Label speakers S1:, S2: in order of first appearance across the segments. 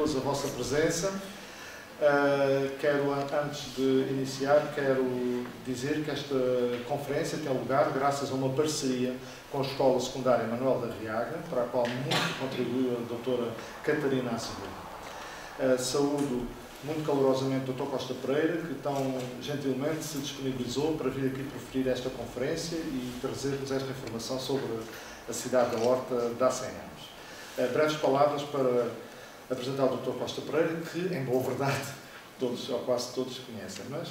S1: todos a vossa presença. Antes de iniciar, quero dizer que esta conferência tem lugar graças a uma parceria com a Escola Secundária Manuel da Arriaga, para a qual muito contribuiu a doutora Catarina Azevedo. Saúdo muito calorosamente o Dr. Costa Pereira, que tão gentilmente se disponibilizou para vir aqui proferir esta conferência e trazer-nos esta informação sobre a cidade da Horta de há 100 anos. Breves palavras para apresentar o Dr. Costa Pereira, que, em boa verdade, todos, ou quase todos conhecem, mas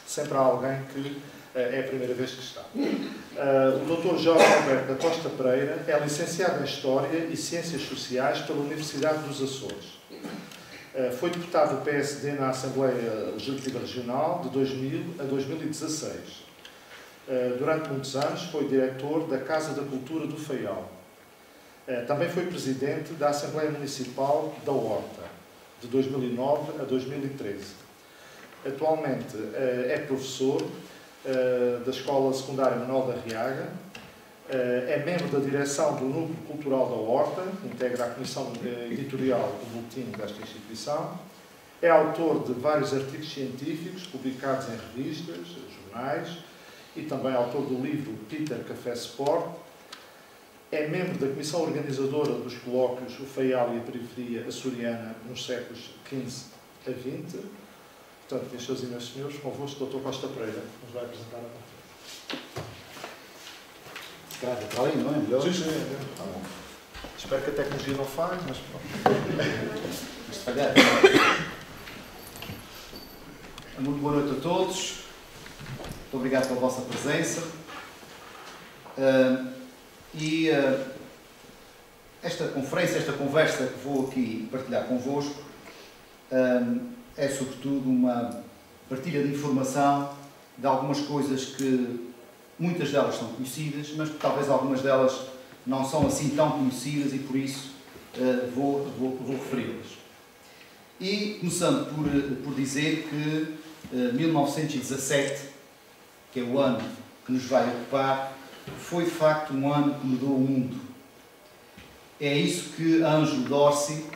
S1: sempre há alguém que é a primeira vez que está. O Dr. Jorge Alberto da Costa Pereira é licenciado em História e Ciências Sociais pela Universidade dos Açores. Foi deputado do PSD na Assembleia Legislativa Regional de 2000 a 2016. Durante muitos anos foi diretor da Casa da Cultura do Faial. Também foi presidente da Assembleia Municipal da Horta, de 2009 a 2013. Atualmente é professor da Escola Secundária Manuel da Arriaga, é membro da direção do Núcleo Cultural da Horta, integra a comissão editorial do boletim desta instituição, é autor de vários artigos científicos publicados em revistas, jornais, e também autor do livro Peter Café Sport. É membro da comissão organizadora dos colóquios O Faial e a Periferia Açoriana nos séculos XV a XX. Portanto, meus senhores e meus senhores, convosco o Dr. Costa Pereira, que nos vai apresentar a conferência.
S2: Grave para ali, não é? Melhor?
S1: Sim, sim. Tá bom. Espero que a tecnologia não falhe, mas pronto.
S2: Mas se falhar. Muito boa noite a todos. Muito obrigado pela vossa presença. Esta conferência, esta conversa que vou aqui partilhar convosco, é sobretudo uma partilha de informação de algumas coisas que muitas delas são conhecidas, mas talvez algumas delas não são assim tão conhecidas e por isso vou referi-las. E começando por dizer que 1917, que é o ano que nos vai ocupar, foi de facto um ano que mudou o mundo. É isso que Ângelo Dorsey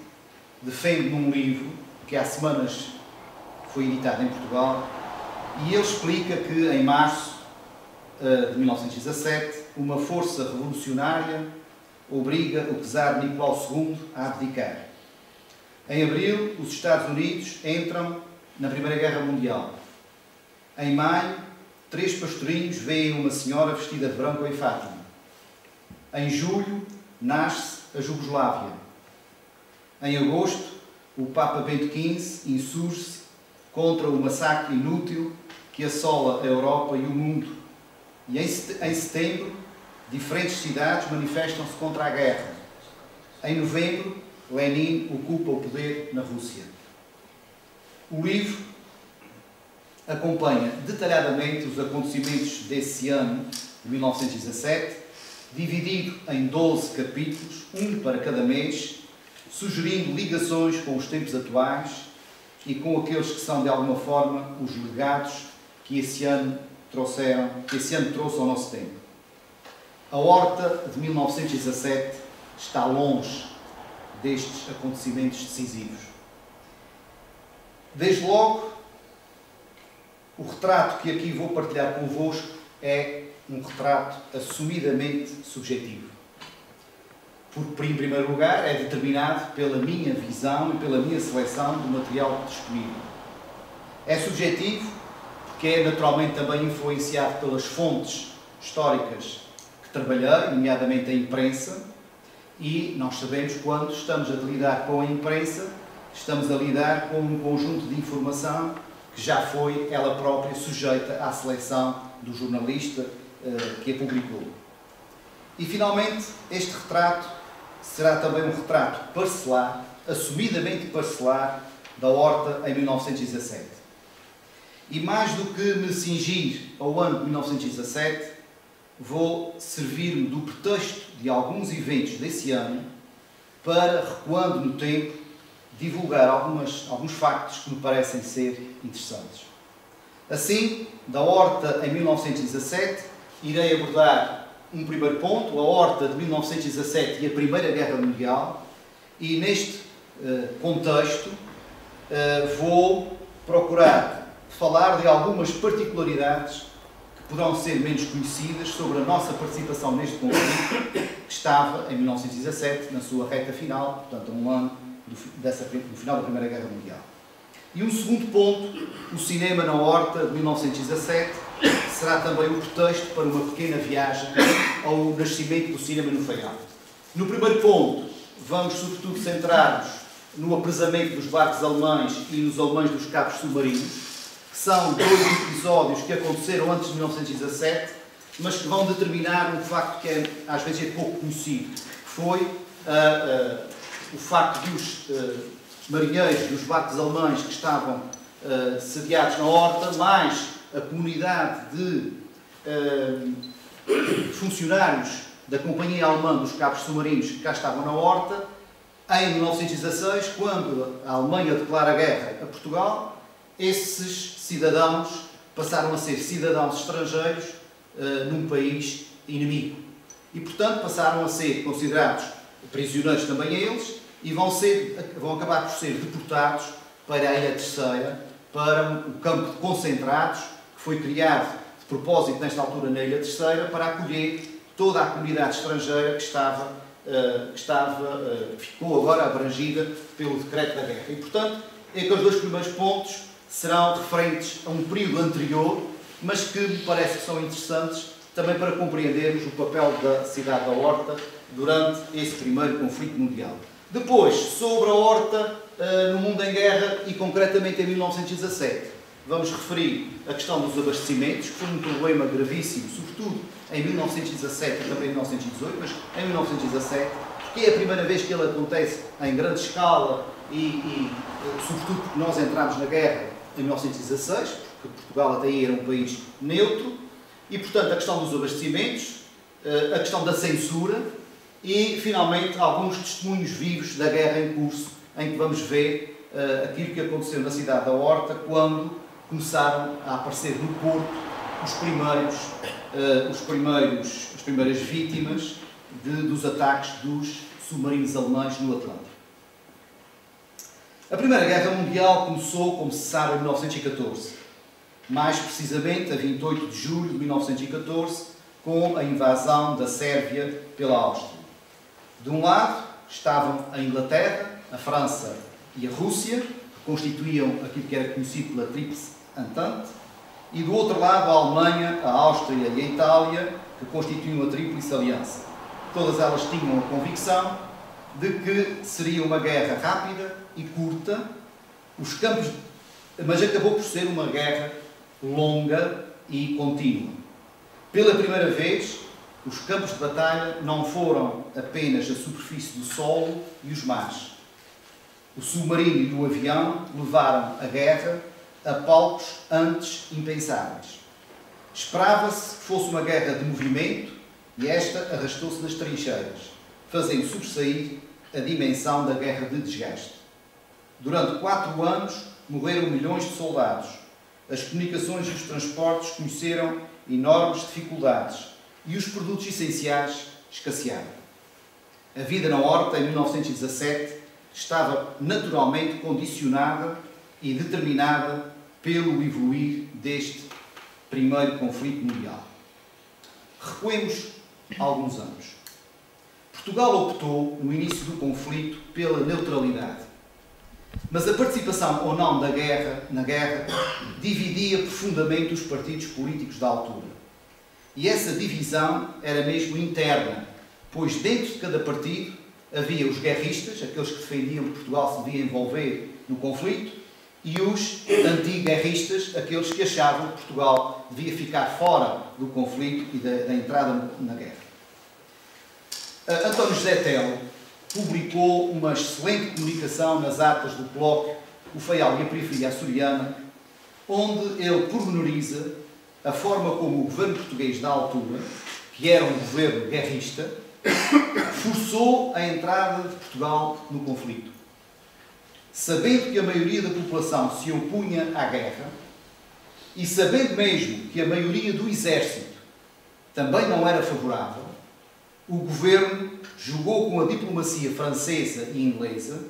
S2: defende num livro que há semanas foi editado em Portugal, e ele explica que em março de 1917 uma força revolucionária obriga o czar Nicolau II a abdicar. Em abril, os Estados Unidos entram na Primeira Guerra Mundial. Em maio, 3 pastorinhos veem uma senhora vestida de branco em Fátima. Em julho, nasce a Jugoslávia. Em agosto, o Papa Bento XV insurge-se contra o massacre inútil que assola a Europa e o mundo. E em setembro, diferentes cidades manifestam-se contra a guerra. Em novembro, Lenin ocupa o poder na Rússia. O livro acompanha detalhadamente os acontecimentos desse ano, de 1917, dividido em 12 capítulos, um para cada mês, sugerindo ligações com os tempos atuais e com aqueles que são, de alguma forma, os legados que esse ano trouxe ao nosso tempo. A Horta de 1917 está longe destes acontecimentos decisivos. Desde logo, o retrato que aqui vou partilhar convosco é um retrato assumidamente subjetivo. Porque, em primeiro lugar, é determinado pela minha visão e pela minha seleção do material disponível. É subjetivo porque é naturalmente também influenciado pelas fontes históricas que trabalhei, nomeadamente a imprensa, e nós sabemos que quando estamos a lidar com a imprensa, estamos a lidar com um conjunto de informação que já foi ela própria sujeita à seleção do jornalista que a publicou. E finalmente, este retrato será também um retrato parcelar, assumidamente parcelar, da Horta em 1917. E mais do que me cingir ao ano de 1917, vou servir-me do pretexto de alguns eventos desse ano para, recuando no tempo, divulgar alguns factos que me parecem ser interessantes. Assim, da Horta em 1917, irei abordar um primeiro ponto, a Horta de 1917 e a Primeira Guerra Mundial, e neste contexto, vou procurar falar de algumas particularidades que poderão ser menos conhecidas sobre a nossa participação neste conflito, que estava, em 1917, na sua reta final, portanto, a um ano do final da Primeira Guerra Mundial. E um segundo ponto, o cinema na Horta, de 1917, será também um pretexto para uma pequena viagem ao nascimento do cinema no Faial. No primeiro ponto, vamos sobretudo centrar-nos no apresamento dos barcos alemães e nos alemães dos cabos submarinos, que são dois episódios que aconteceram antes de 1917, mas que vão determinar um facto que às vezes é pouco conhecido, que foi o facto de os marinheiros dos barcos alemães que estavam sediados na Horta, mais a comunidade de funcionários da Companhia Alemã dos Cabos Submarinos que cá estavam na Horta, em 1916, quando a Alemanha declara guerra a Portugal, esses cidadãos passaram a ser cidadãos estrangeiros num país inimigo. E, portanto, passaram a ser considerados prisioneiros também eles e vão acabar por ser deportados para a Ilha Terceira, para o campo de concentrados, que foi criado de propósito, nesta altura, na Ilha Terceira, para acolher toda a comunidade estrangeira que ficou agora abrangida pelo decreto da guerra. E, portanto, aqueles dois primeiros pontos serão referentes a um período anterior, mas que me parece que são interessantes também para compreendermos o papel da cidade da Horta durante esse primeiro conflito mundial. Depois, sobre a Horta no mundo em guerra e concretamente em 1917, vamos referir a questão dos abastecimentos, que foi um problema gravíssimo, sobretudo em 1917 e também em 1918, mas em 1917, porque é a primeira vez que ele acontece em grande escala e sobretudo porque nós entramos na guerra em 1916, porque Portugal até aí era um país neutro, e portanto a questão dos abastecimentos, a questão da censura e finalmente alguns testemunhos vivos da guerra em curso, em que vamos ver aquilo que aconteceu na cidade da Horta quando começaram a aparecer no Porto as primeiras vítimas dos ataques dos submarinos alemães no Atlântico. A Primeira Guerra Mundial começou, como se sabe, em 1914. Mais precisamente, a 28 de julho de 1914, com a invasão da Sérvia pela Áustria. De um lado estavam a Inglaterra, a França e a Rússia, que constituíam aquilo que era conhecido pela Tríplice Entente, e do outro lado a Alemanha, a Áustria e a Itália, que constituíam a Tríplice Aliança. Todas elas tinham a convicção de que seria uma guerra rápida e curta, mas acabou por ser uma guerra longa e contínua. Pela primeira vez, os campos de batalha não foram apenas a superfície do solo e os mares. O submarino e o avião levaram a guerra a palcos antes impensáveis. Esperava-se que fosse uma guerra de movimento e esta arrastou-se nas trincheiras, fazendo sobressair a dimensão da guerra de desgaste. Durante 4 anos morreram milhões de soldados. As comunicações e os transportes conheceram enormes dificuldades e os produtos essenciais escassearam. A vida na Horta, em 1917, estava naturalmente condicionada e determinada pelo evoluir deste primeiro conflito mundial. Recuemos alguns anos. Portugal optou, no início do conflito, pela neutralidade. Mas a participação ou não na guerra dividia profundamente os partidos políticos da altura. E essa divisão era mesmo interna, pois dentro de cada partido havia os guerristas, aqueles que defendiam que Portugal se devia envolver no conflito, e os anti-guerristas, aqueles que achavam que Portugal devia ficar fora do conflito e da entrada na guerra. António José Telo publicou uma excelente comunicação nas atas do colóquio O Faial e a Periferia Açoriana, onde ele pormenoriza a forma como o governo português da altura, que era um governo guerrista, forçou a entrada de Portugal no conflito. Sabendo que a maioria da população se opunha à guerra e sabendo mesmo que a maioria do exército também não era favorável, o governo jogou com a diplomacia francesa e inglesa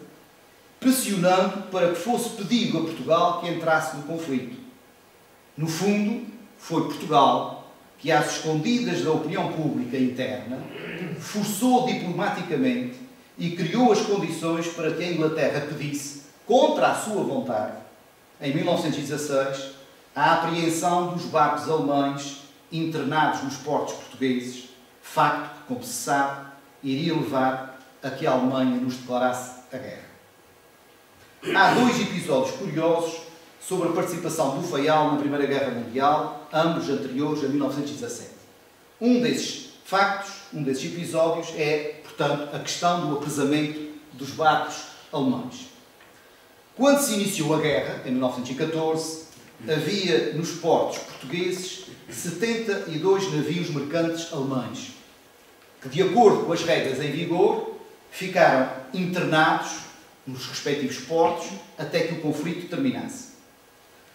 S2: pressionando para que fosse pedido a Portugal que entrasse no conflito. No fundo, foi Portugal que, às escondidas da opinião pública interna, forçou diplomaticamente e criou as condições para que a Inglaterra pedisse, contra a sua vontade, em 1916, a apreensão dos barcos alemães internados nos portos portugueses, facto que, como se sabe, iria levar a que a Alemanha nos declarasse a guerra. Há dois episódios curiosos sobre a participação do Faial na Primeira Guerra Mundial, ambos anteriores a 1917. Um desses factos, um desses episódios, é, portanto, a questão do apresamento dos barcos alemães. Quando se iniciou a guerra, em 1914, havia nos portos portugueses 72 navios mercantes alemães, que, de acordo com as regras em vigor, ficaram internados nos respectivos portos até que o conflito terminasse.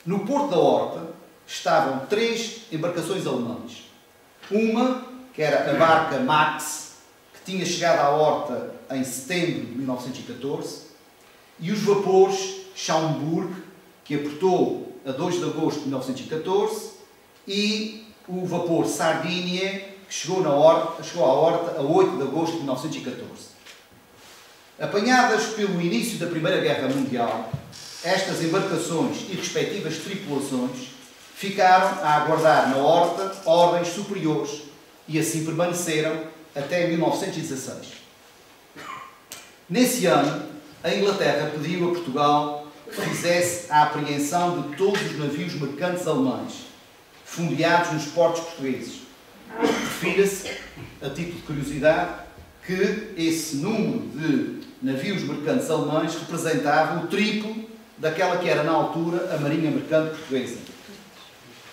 S2: No Porto da Horta estavam 3 embarcações alemãs. Uma, que era a barca Max, que tinha chegado à Horta em setembro de 1914, e os vapores Schaumburg, que aportou a 2 de agosto de 1914, e o vapor Sardinia, que chegou à Horta a 8 de agosto de 1914. Apanhadas pelo início da Primeira Guerra Mundial, estas embarcações e respectivas tripulações ficaram a aguardar na Horta ordens superiores e assim permaneceram até 1916. Nesse ano, a Inglaterra pediu a Portugal que fizesse a apreensão de todos os navios mercantes alemães fundeados nos portos portugueses. Refira-se, a título de curiosidade, que esse número de navios mercantes alemães representava o triplo daquela que era, na altura, a Marinha Mercante Portuguesa.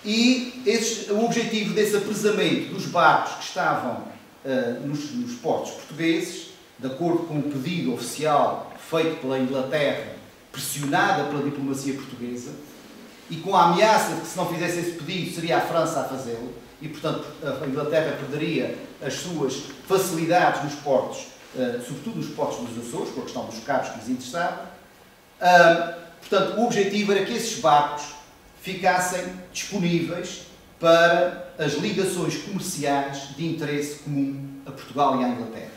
S2: E o objetivo desse apresamento dos barcos que estavam nos portos portugueses, de acordo com o pedido oficial feito pela Inglaterra, pressionada pela diplomacia portuguesa, e com a ameaça de que, se não fizesse esse pedido, seria a França a fazê-lo, e, portanto, a Inglaterra perderia as suas facilidades nos portos, sobretudo nos portos dos Açores, com a questão dos cabos que lhes interessava. Portanto, o objetivo era que esses barcos ficassem disponíveis para as ligações comerciais de interesse comum a Portugal e à Inglaterra.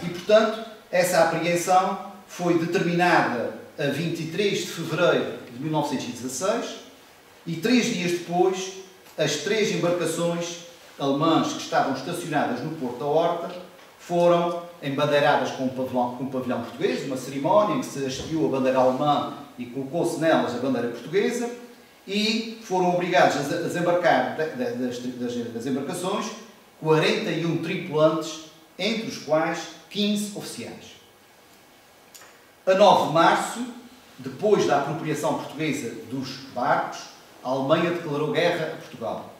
S2: E, portanto, essa apreensão foi determinada a 23 de fevereiro de 1916 e 3 dias depois, as 3 embarcações alemãs que estavam estacionadas no Porto da Horta foram embandeiradas com um pavilhão português, uma cerimónia em que se hasteou a bandeira alemã e colocou-se nelas a bandeira portuguesa, e foram obrigados a desembarcar das embarcações 41 tripulantes, entre os quais 15 oficiais. A 9 de março, depois da apropriação portuguesa dos barcos, a Alemanha declarou guerra a Portugal.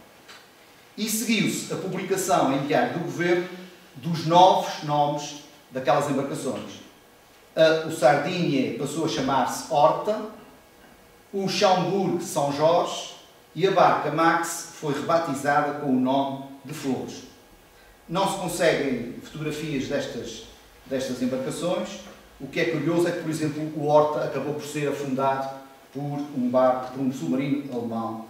S2: E seguiu-se a publicação em diário do Governo dos novos nomes daquelas embarcações. O Sardinia passou a chamar-se Horta, o Schaumburg São Jorge e a barca Max foi rebatizada com o nome de Flores. Não se conseguem fotografias destas embarcações. O que é curioso é que, por exemplo, o Horta acabou por ser afundado por um submarino alemão,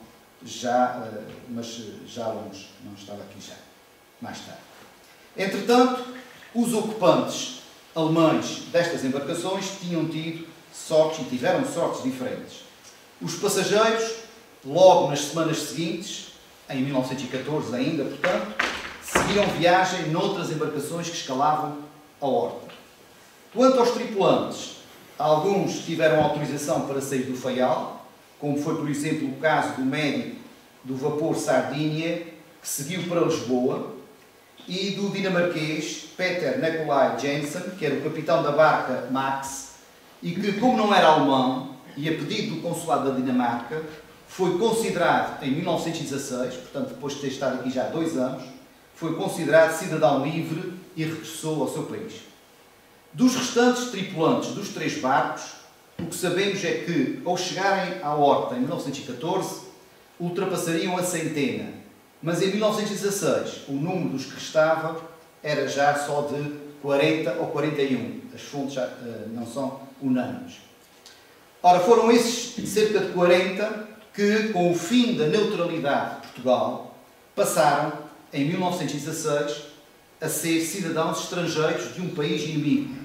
S2: mas já longe, não estava aqui já, mais tarde. Entretanto, os ocupantes alemães destas embarcações tinham tido sortes e tiveram sortes diferentes. Os passageiros, logo nas semanas seguintes, em 1914 ainda, portanto, seguiram viagem noutras embarcações que escalavam a Horta. Quanto aos tripulantes, alguns tiveram autorização para sair do Faial, como foi, por exemplo, o caso do médico do vapor Sardinia, que seguiu para Lisboa, e do dinamarquês Peter Nicolai Jensen, que era o capitão da barca Max, e que, como não era alemão, e a pedido do Consulado da Dinamarca, foi considerado, em 1916, portanto, depois de ter estado aqui já há 2 anos, foi considerado cidadão livre e regressou ao seu país. Dos restantes tripulantes dos 3 barcos, o que sabemos é que, ao chegarem à Horta em 1914, ultrapassariam a centena, mas em 1916 o número dos que restavam era já só de 40 ou 41. As fontes já não são unânimes. Ora, foram esses cerca de 40 que, com o fim da neutralidade de Portugal, passaram, em 1916, a ser cidadãos estrangeiros de um país inimigo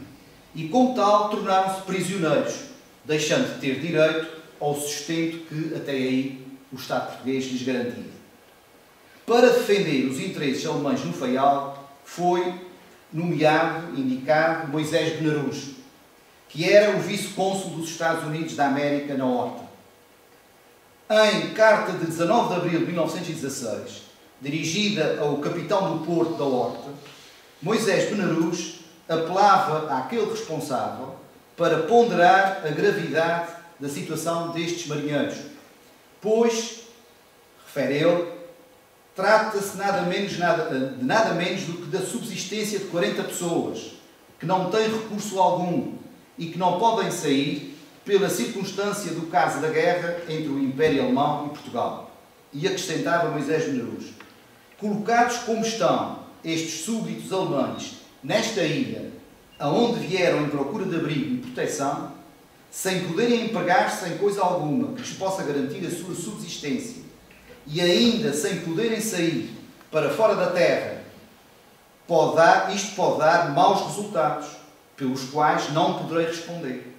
S2: e, como tal, tornaram-se prisioneiros, deixando de ter direito ao sustento que, até aí, o Estado português lhes garantia. Para defender os interesses alemães no Faial, foi indicado Moisés Benarus, que era o vice-cônsul dos Estados Unidos da América na Horta. Em carta de 19 de abril de 1916, dirigida ao capitão do Porto da Horta, Moisés Benarus apelava àquele responsável para ponderar a gravidade da situação destes marinheiros, pois, refere ele, trata-se de nada menos do que da subsistência de 40 pessoas, que não têm recurso algum e que não podem sair pela circunstância do caso da guerra entre o Império Alemão e Portugal. E acrescentava Moisés Benarus: colocados como estão estes súbditos alemães nesta ilha, aonde vieram em procura de abrigo e proteção, sem poderem empregar-se em coisa alguma que lhes possa garantir a sua subsistência, e ainda sem poderem sair para fora da terra, isto pode dar maus resultados, pelos quais não poderei responder.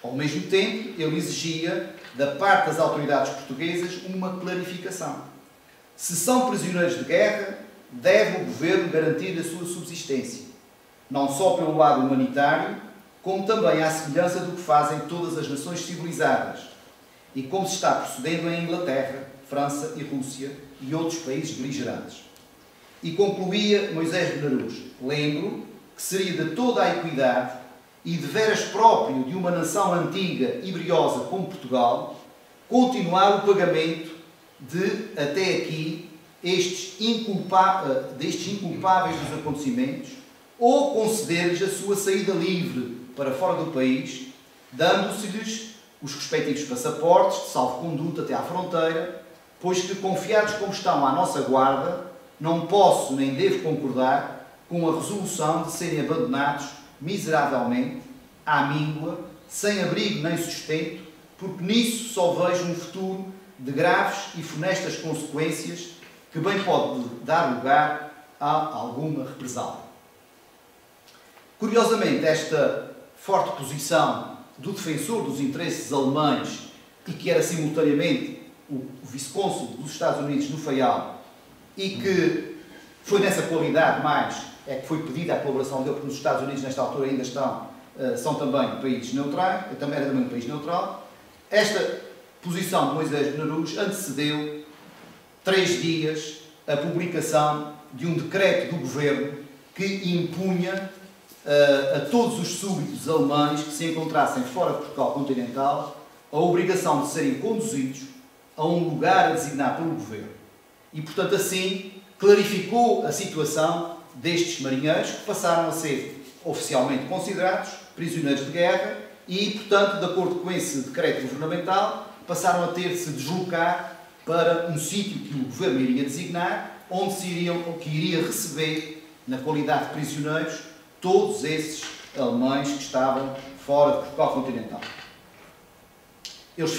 S2: Ao mesmo tempo, ele exigia, da parte das autoridades portuguesas, uma clarificação. Se são prisioneiros de guerra, deve o governo garantir a sua subsistência, não só pelo lado humanitário, como também à semelhança do que fazem todas as nações civilizadas, e como se está procedendo em Inglaterra, França e Rússia e outros países beligerantes. E concluía Moisés Benarus: lembro que seria de toda a equidade e de veras próprio de uma nação antiga e briosa como Portugal continuar o pagamento de, até aqui, destes inculpáveis dos acontecimentos, ou conceder-lhes a sua saída livre para fora do país, dando-se-lhes os respectivos passaportes de salvo-conduto até à fronteira, pois que, confiados como estão à nossa guarda, não posso nem devo concordar com a resolução de serem abandonados miseravelmente, à míngua, sem abrigo nem sustento, porque nisso só vejo um futuro de graves e funestas consequências que bem pode dar lugar a alguma represália. Curiosamente, esta forte posição do defensor dos interesses alemães e que era simultaneamente o vice-cônsul dos Estados Unidos no Faial e que foi nessa qualidade que foi pedida a colaboração dele, porque nos Estados Unidos nesta altura ainda são também países neutrais, era também um país neutral. Esta posição de Moisés Benarus antecedeu 3 dias a publicação de um decreto do governo que impunha a todos os súbditos alemães que se encontrassem fora de Portugal continental a obrigação de serem conduzidos a um lugar a designar pelo governo. E, portanto, assim, clarificou a situação destes marinheiros que passaram a ser oficialmente considerados prisioneiros de guerra e, portanto, de acordo com esse decreto governamental, passaram a ter de se deslocar para um sítio que o governo iria designar, onde iria receber, na qualidade de prisioneiros, todos esses alemães que estavam fora de Portugal continental. Eles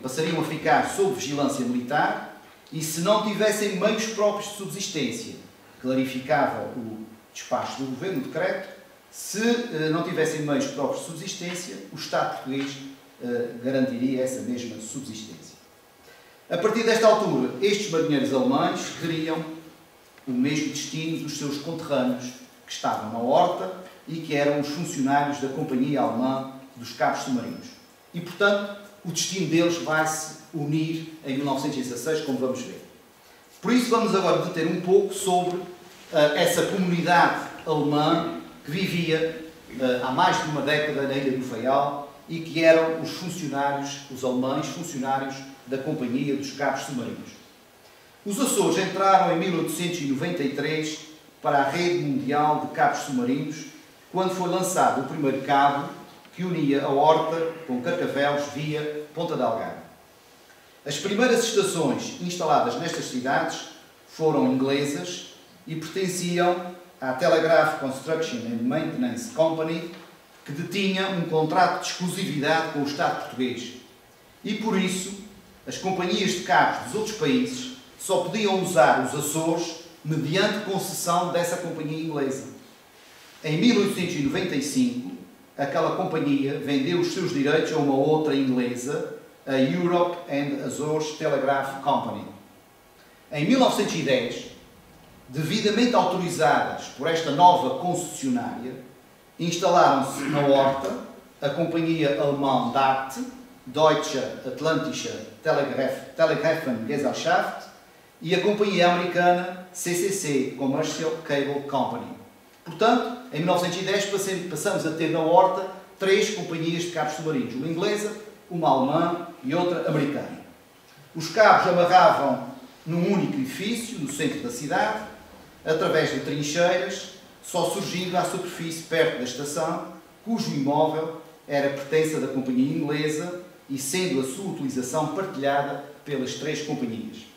S2: passariam a ficar sob vigilância militar e, se não tivessem meios próprios de subsistência, clarificava o despacho do governo, o decreto, se não tivessem meios próprios de subsistência, o Estado português garantiria essa mesma subsistência. A partir desta altura, estes marinheiros alemães teriam o mesmo destino dos seus conterrâneos que estavam na Horta e que eram os funcionários da Companhia Alemã dos Cabos Submarinos. E, portanto, o destino deles vai-se unir em 1916, como vamos ver. Por isso, vamos agora deter um pouco sobre essa comunidade alemã que vivia há mais de uma década na Ilha do Faial e que eram os alemães funcionários da Companhia dos Cabos Submarinos. Os Açores entraram em 1893 para a rede mundial de cabos submarinos, quando foi lançado o primeiro cabo que unia a Horta com Carcavelos via Ponta Delgada. As primeiras estações instaladas nestas cidades foram inglesas e pertenciam à Telegraph Construction and Maintenance Company, que detinha um contrato de exclusividade com o Estado português. E por isso, as companhias de cabos dos outros países só podiam usar os Açores mediante concessão dessa companhia inglesa. Em 1895, aquela companhia vendeu os seus direitos a uma outra inglesa, a Europe and Azores Telegraph Company. Em 1910, devidamente autorizadas por esta nova concessionária, instalaram-se na Horta a companhia alemã DAT, Deutsche Atlantische Telegraphengesellschaft, e a companhia americana CCC, Commercial Cable Company. Portanto, em 1910 passamos a ter na Horta 3 companhias de cabos submarinos, uma inglesa, uma alemã e outra americana. Os cabos amarravam num único edifício, no centro da cidade, através de trincheiras, só surgindo à superfície perto da estação, cujo imóvel era pertença da companhia inglesa e sendo a sua utilização partilhada pelas 3 companhias.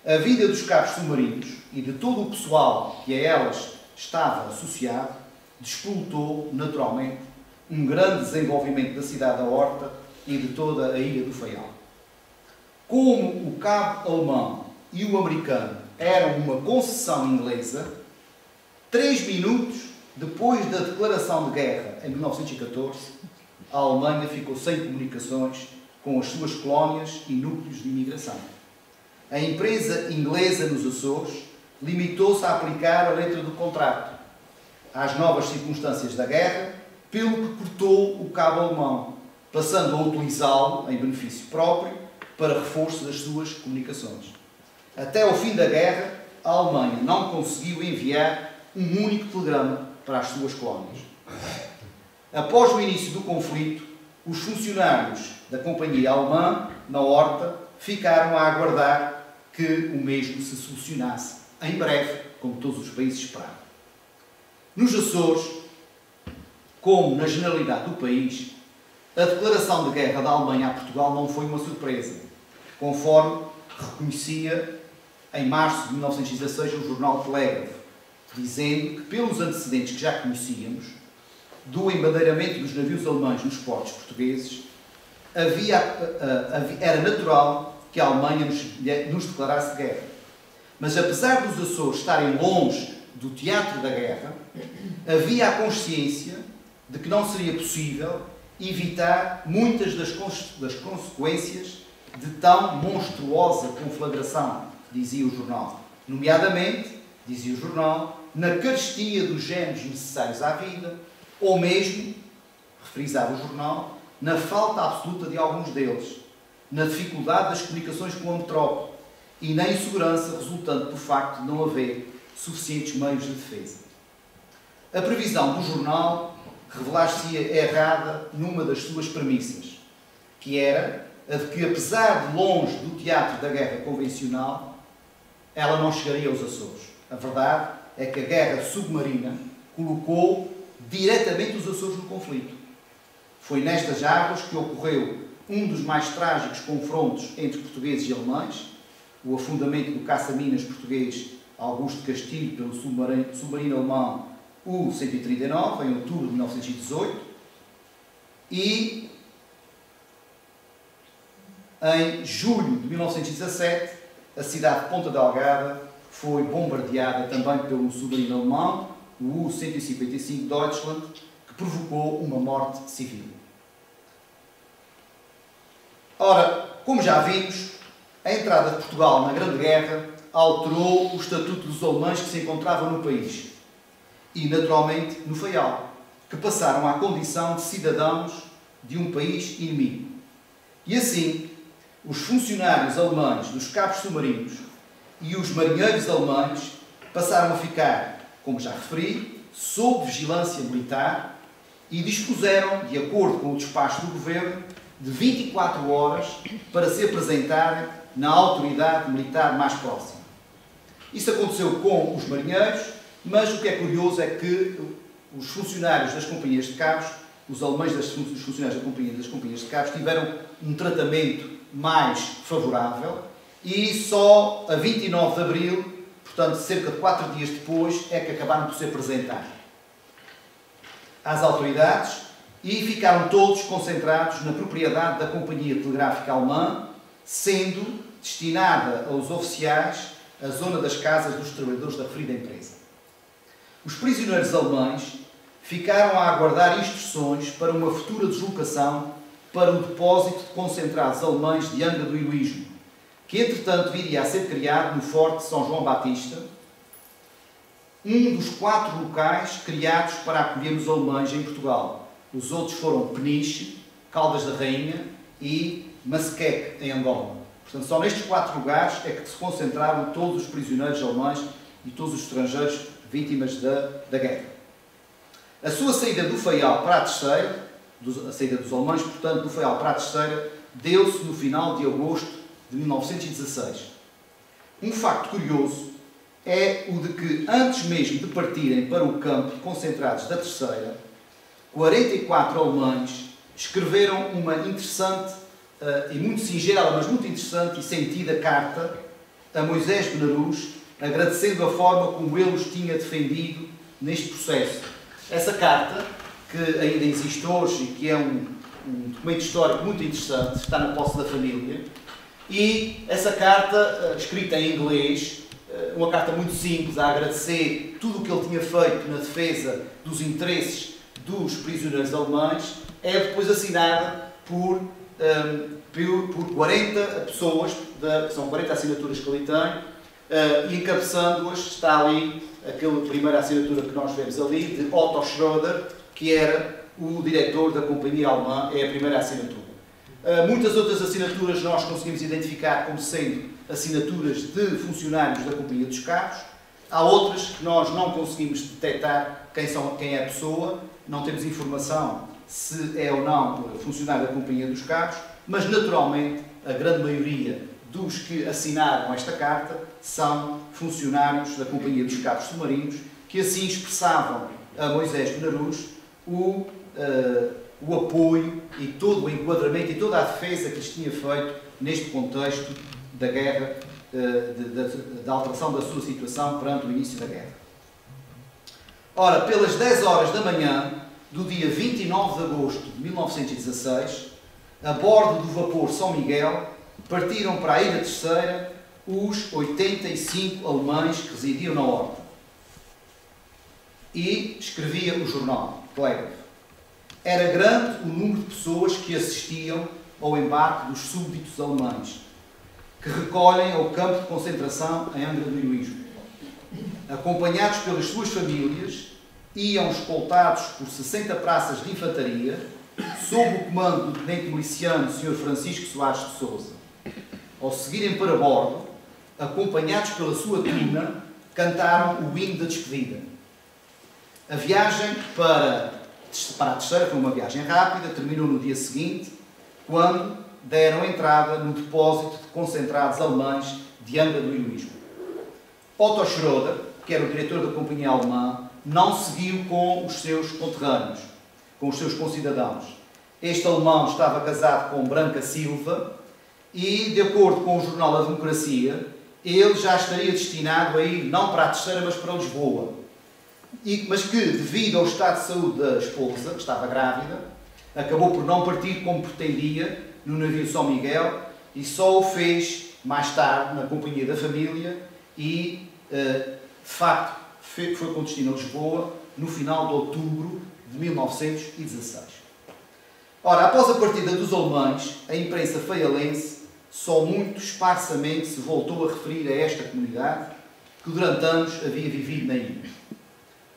S2: A vida dos cabos submarinos e de todo o pessoal que a elas estava associado despoltou, naturalmente, um grande desenvolvimento da cidade da Horta e de toda a ilha do Faial. Como o cabo alemão e o americano eram uma concessão inglesa, 3 minutos depois da declaração de guerra, em 1914, a Alemanha ficou sem comunicações com as suas colónias e núcleos de imigração. A empresa inglesa nos Açores limitou-se a aplicar a letra do contrato às novas circunstâncias da guerra, pelo que cortou o cabo alemão, passando a utilizá-lo em benefício próprio para reforço das suas comunicações. Até ao fim da guerra, a Alemanha não conseguiu enviar um único telegrama para as suas colónias. Após o início do conflito, os funcionários da companhia alemã, na Horta, ficaram a aguardar que o mesmo se solucionasse em breve, como todos os países esperavam. Nos Açores, como na generalidade do país, a declaração de guerra da Alemanha a Portugal não foi uma surpresa, conforme reconhecia em março de 1916 o jornal Telegraph, dizendo que, pelos antecedentes que já conhecíamos, do embandeiramento dos navios alemães nos portos portugueses, era natural que a Alemanha nos declarasse guerra. Mas, apesar dos Açores estarem longe do teatro da guerra, havia a consciência de que não seria possível evitar muitas das consequências de tão monstruosa conflagração, dizia o jornal. Nomeadamente, dizia o jornal, na carestia dos géneros necessários à vida, ou mesmo, frisava o jornal, na falta absoluta de alguns deles, na dificuldade das comunicações com a metrópole e na insegurança resultante do facto de não haver suficientes meios de defesa. A previsão do jornal revelar-se-ia errada numa das suas premissas, que era a de que, apesar de longe do teatro da guerra convencional, ela não chegaria aos Açores. A verdade é que a guerra submarina colocou diretamente os Açores no conflito. Foi nestas águas que ocorreu um dos mais trágicos confrontos entre portugueses e alemães, o afundamento do caça-minas português Augusto Castilho pelo submarino alemão U-139, em outubro de 1918, e em julho de 1917, a cidade de Ponta Delgada foi bombardeada também pelo submarino alemão, o U-155 Deutschland, que provocou uma morte civil. Ora, como já vimos, a entrada de Portugal na Grande Guerra alterou o estatuto dos alemães que se encontravam no país e, naturalmente, no Faial, que passaram à condição de cidadãos de um país inimigo. E assim, os funcionários alemães dos cabos submarinos e os marinheiros alemães passaram a ficar, como já referi, sob vigilância militar e dispuseram, de acordo com o despacho do governo, de 24 horas para se apresentarem na autoridade militar mais próxima. Isso aconteceu com os marinheiros, mas o que é curioso é que os funcionários das companhias de cabos, os alemães dos funcionários das companhias de cabos, tiveram um tratamento mais favorável e só a 29 de abril, portanto cerca de 4 dias depois, é que acabaram por se apresentar. às autoridades e ficaram todos concentrados na propriedade da Companhia Telegráfica Alemã, sendo destinada aos oficiais a zona das casas dos trabalhadores da referida empresa. Os prisioneiros alemães ficaram a aguardar instruções para uma futura deslocação para o depósito de concentrados alemães de Angra do Heroísmo, que entretanto viria a ser criado no Forte São João Batista, um dos 4 locais criados para acolher os alemães em Portugal. Os outros foram Peniche, Caldas da Rainha e Masqueque, em Angola. Portanto, só nestes 4 lugares é que se concentraram todos os prisioneiros alemães e todos os estrangeiros vítimas da guerra. A sua saída do Faial para a Terceira, a saída dos alemães, portanto, do Faial para a Terceira, deu-se no final de agosto de 1916. Um facto curioso é o de que, antes mesmo de partirem para o campo de concentrados da Terceira, 44 alemães escreveram uma interessante e muito singela, mas muito interessante e sentida carta a Moisés Benarus, agradecendo a forma como ele os tinha defendido neste processo. Essa carta, que ainda existe hoje e que é um documento histórico muito interessante, está na posse da família, e essa carta, escrita em inglês, uma carta muito simples, a agradecer tudo o que ele tinha feito na defesa dos interesses dos prisioneiros alemães, é depois assinada por 40 pessoas, são 40 assinaturas que ele tem, e encabeçando-as está ali aquela primeira assinatura que nós vemos ali, de Otto Schroeder, que era o diretor da Companhia Alemã, é a primeira assinatura. Muitas outras assinaturas nós conseguimos identificar como sendo assinaturas de funcionários da Companhia dos Carros. Há outras que nós não conseguimos detectar quem é a pessoa, não temos informação se é ou não funcionário da Companhia dos Carros, mas naturalmente a grande maioria dos que assinaram esta carta são funcionários da Companhia dos Carros Submarinos, que assim expressavam a Moisés Benarus o apoio e todo o enquadramento e toda a defesa que lhes tinha feito neste contexto da guerra, da alteração da sua situação perante o início da guerra. Ora, pelas 10 horas da manhã do dia 29 de agosto de 1916, a bordo do vapor São Miguel, partiram para a Ilha Terceira os 85 alemães que residiam na Horta. E escrevia o jornal Telegraph. Era grande o número de pessoas que assistiam ao embarque dos súbditos alemães, que recolhem ao campo de concentração em Angra do Heroísmo. Acompanhados pelas suas famílias, iam escoltados por 60 praças de infantaria, sob o comando do tenente miliciano Sr. Francisco Soares de Sousa. Ao seguirem para bordo, acompanhados pela sua tuna, cantaram o hino da despedida. A viagem para a Terceira foi uma viagem rápida, terminou no dia seguinte, quando deram entrada no depósito de concentrados alemães de Angra do Heroísmo. Otto Schroeder, que era o diretor da Companhia Alemã, não seguiu com os seus conterrâneos, com os seus concidadãos. Este alemão estava casado com Branca Silva e, de acordo com o jornal A Democracia, ele já estaria destinado a ir não para a Terceira, mas para Lisboa. Mas que, devido ao estado de saúde da esposa, que estava grávida, acabou por não partir como pretendia no navio São Miguel e só o fez mais tarde na companhia da família e, de facto, foi com destino a Lisboa no final de outubro de 1916. Ora, após a partida dos alemães, a imprensa faialense só muito esparsamente se voltou a referir a esta comunidade que durante anos havia vivido na ilha.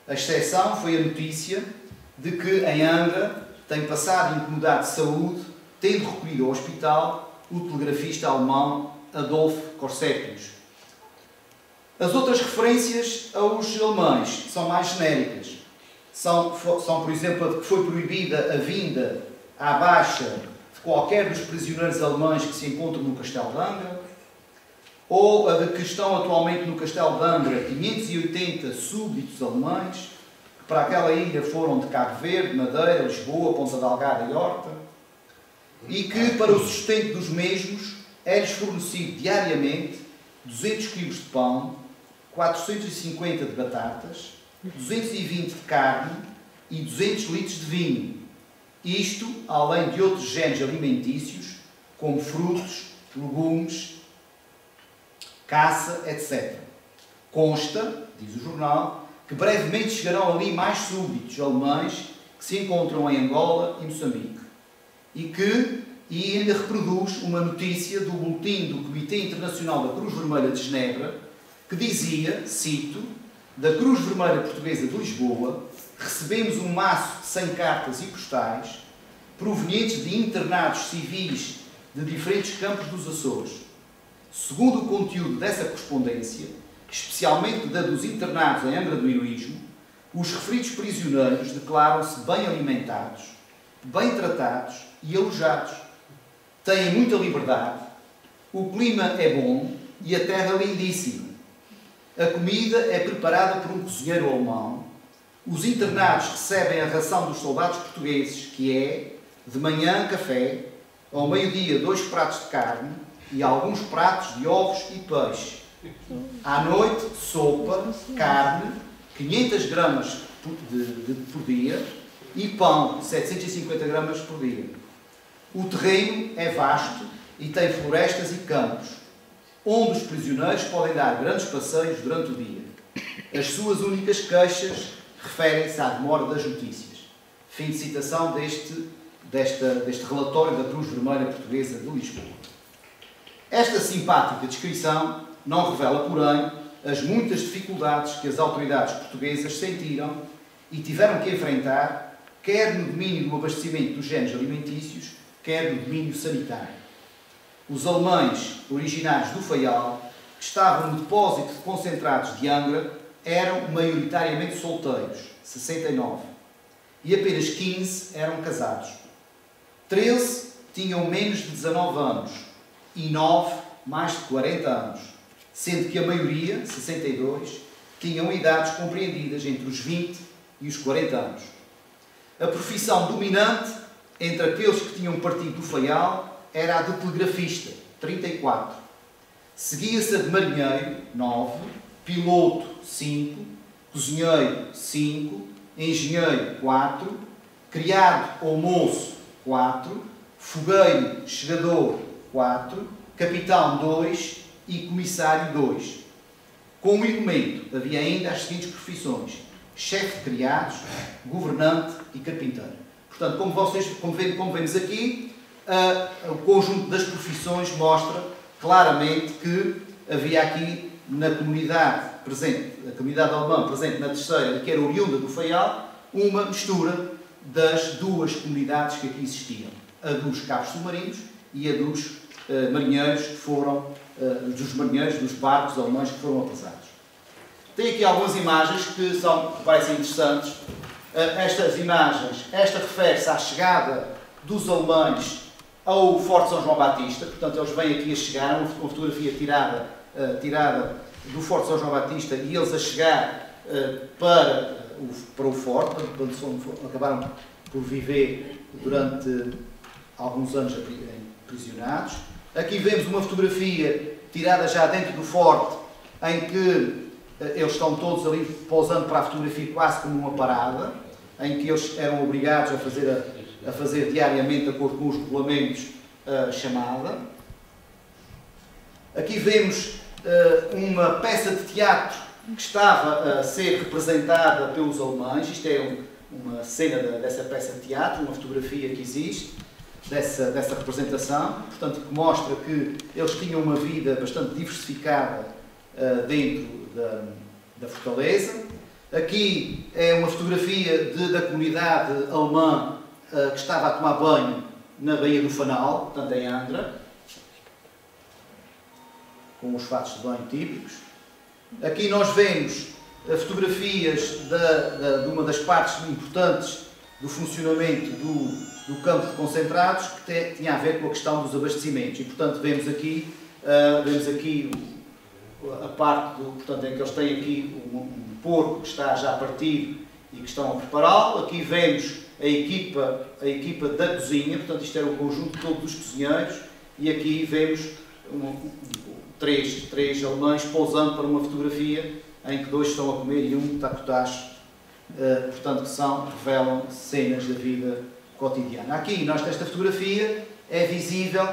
S2: A exceção foi a notícia de que em Angra tem passado incomodado de saúde, tendo recolhido ao hospital o telegrafista alemão Adolf Corsettius. As outras referências aos alemães são mais genéricas. São, por exemplo, a de que foi proibida a vinda à baixa de qualquer dos prisioneiros alemães que se encontram no Castelo de Angra, ou a de que estão atualmente no Castelo de Angra 580 súbditos alemães, que para aquela ilha foram de Cabo Verde, Madeira, Lisboa, Ponta Delgada e Horta, e que para o sustento dos mesmos é-lhes fornecido diariamente 200 kg de pão, 450 de batatas, 220 de carne, e 200 litros de vinho. Isto, além de outros géneros alimentícios, como frutos, legumes, caça, etc. Consta, diz o jornal, que brevemente chegarão ali mais súbditos alemães que se encontram em Angola e Moçambique. E ainda reproduz uma notícia do boletim do Comitê Internacional da Cruz Vermelha de Genebra, que dizia, cito, da Cruz Vermelha Portuguesa de Lisboa, recebemos um maço de 100 cartas e postais provenientes de internados civis de diferentes campos dos Açores. Segundo o conteúdo dessa correspondência, especialmente da dos internados em Angra do Heroísmo, os referidos prisioneiros declaram-se bem alimentados, bem tratados e alojados. Têm muita liberdade, o clima é bom e a terra lindíssima. A comida é preparada por um cozinheiro alemão. Os internados recebem a ração dos soldados portugueses, que é, de manhã, café, ao meio-dia, 2 pratos de carne e alguns pratos de ovos e peixe. À noite, sopa, carne, 500 gramas por dia e pão, 750 gramas por dia. O terreno é vasto e tem florestas e campos, onde os prisioneiros podem dar grandes passeios durante o dia. As suas únicas queixas referem-se à demora das notícias. Fim de citação deste relatório da Cruz Vermelha Portuguesa de Lisboa. Esta simpática descrição não revela, porém, as muitas dificuldades que as autoridades portuguesas sentiram e tiveram que enfrentar, quer no domínio do abastecimento dos géneros alimentícios, quer no domínio sanitário. Os alemães originários do Faial, que estavam no depósito de concentrados de Angra, eram maioritariamente solteiros, 69, e apenas 15 eram casados. 13 tinham menos de 19 anos e 9 mais de 40 anos, sendo que a maioria, 62, tinham idades compreendidas entre os 20 e os 40 anos. A profissão dominante entre aqueles que tinham partido do Faial era a de telegrafista, 34. Seguia-se a de marinheiro, 9, piloto, 5, cozinheiro, 5, engenheiro, 4, criado ou moço, 4, fogueiro, chegador, 4, capitão, 2 e comissário, 2. Como elemento, havia ainda as seguintes profissões: chefe de criados, governante e carpinteiro. Portanto, como vemos aqui, o conjunto das profissões mostra claramente que havia aqui na comunidade presente, a comunidade alemã presente na terceira, que era oriunda do Faial, uma mistura das duas comunidades que aqui existiam, a dos cabos submarinos e a dos marinheiros que foram, dos barcos alemães que foram atrasados. Tem aqui algumas imagens que parecem interessantes. Estas imagens, esta refere-se à chegada dos alemães ao Forte São João Batista, portanto eles vêm aqui a chegar, uma fotografia tirada do Forte São João Batista e eles a chegar para o Forte, quando acabaram por viver durante alguns anos aprisionados. Aqui vemos uma fotografia tirada já dentro do Forte, em que eles estão todos ali pousando para a fotografia quase como uma parada, em que eles eram obrigados a fazer diariamente, de acordo com os regulamentos, a chamada. Aqui vemos uma peça de teatro que estava a ser representada pelos alemães. Isto é uma cena dessa peça de teatro, uma fotografia que existe dessa representação, portanto, que mostra que eles tinham uma vida bastante diversificada dentro da fortaleza. Aqui é uma fotografia da comunidade alemã que estava a tomar banho na Baía do Fanal, portanto em Angra, com os fatos de banho típicos. Aqui nós vemos fotografias de uma das partes importantes do funcionamento do campo de concentrados, que tinha a ver com a questão dos abastecimentos. E, portanto, vemos aqui a parte portanto, em que eles têm aqui um porco que está já partido e que estão a prepará-lo. Aqui vemos a equipa da cozinha, portanto, isto era o conjunto todo dos cozinheiros, e aqui vemos três alemães pousando para uma fotografia em que 2 estão a comer e um está com tacho portanto, revelam cenas da vida cotidiana. Aqui, nesta fotografia, é visível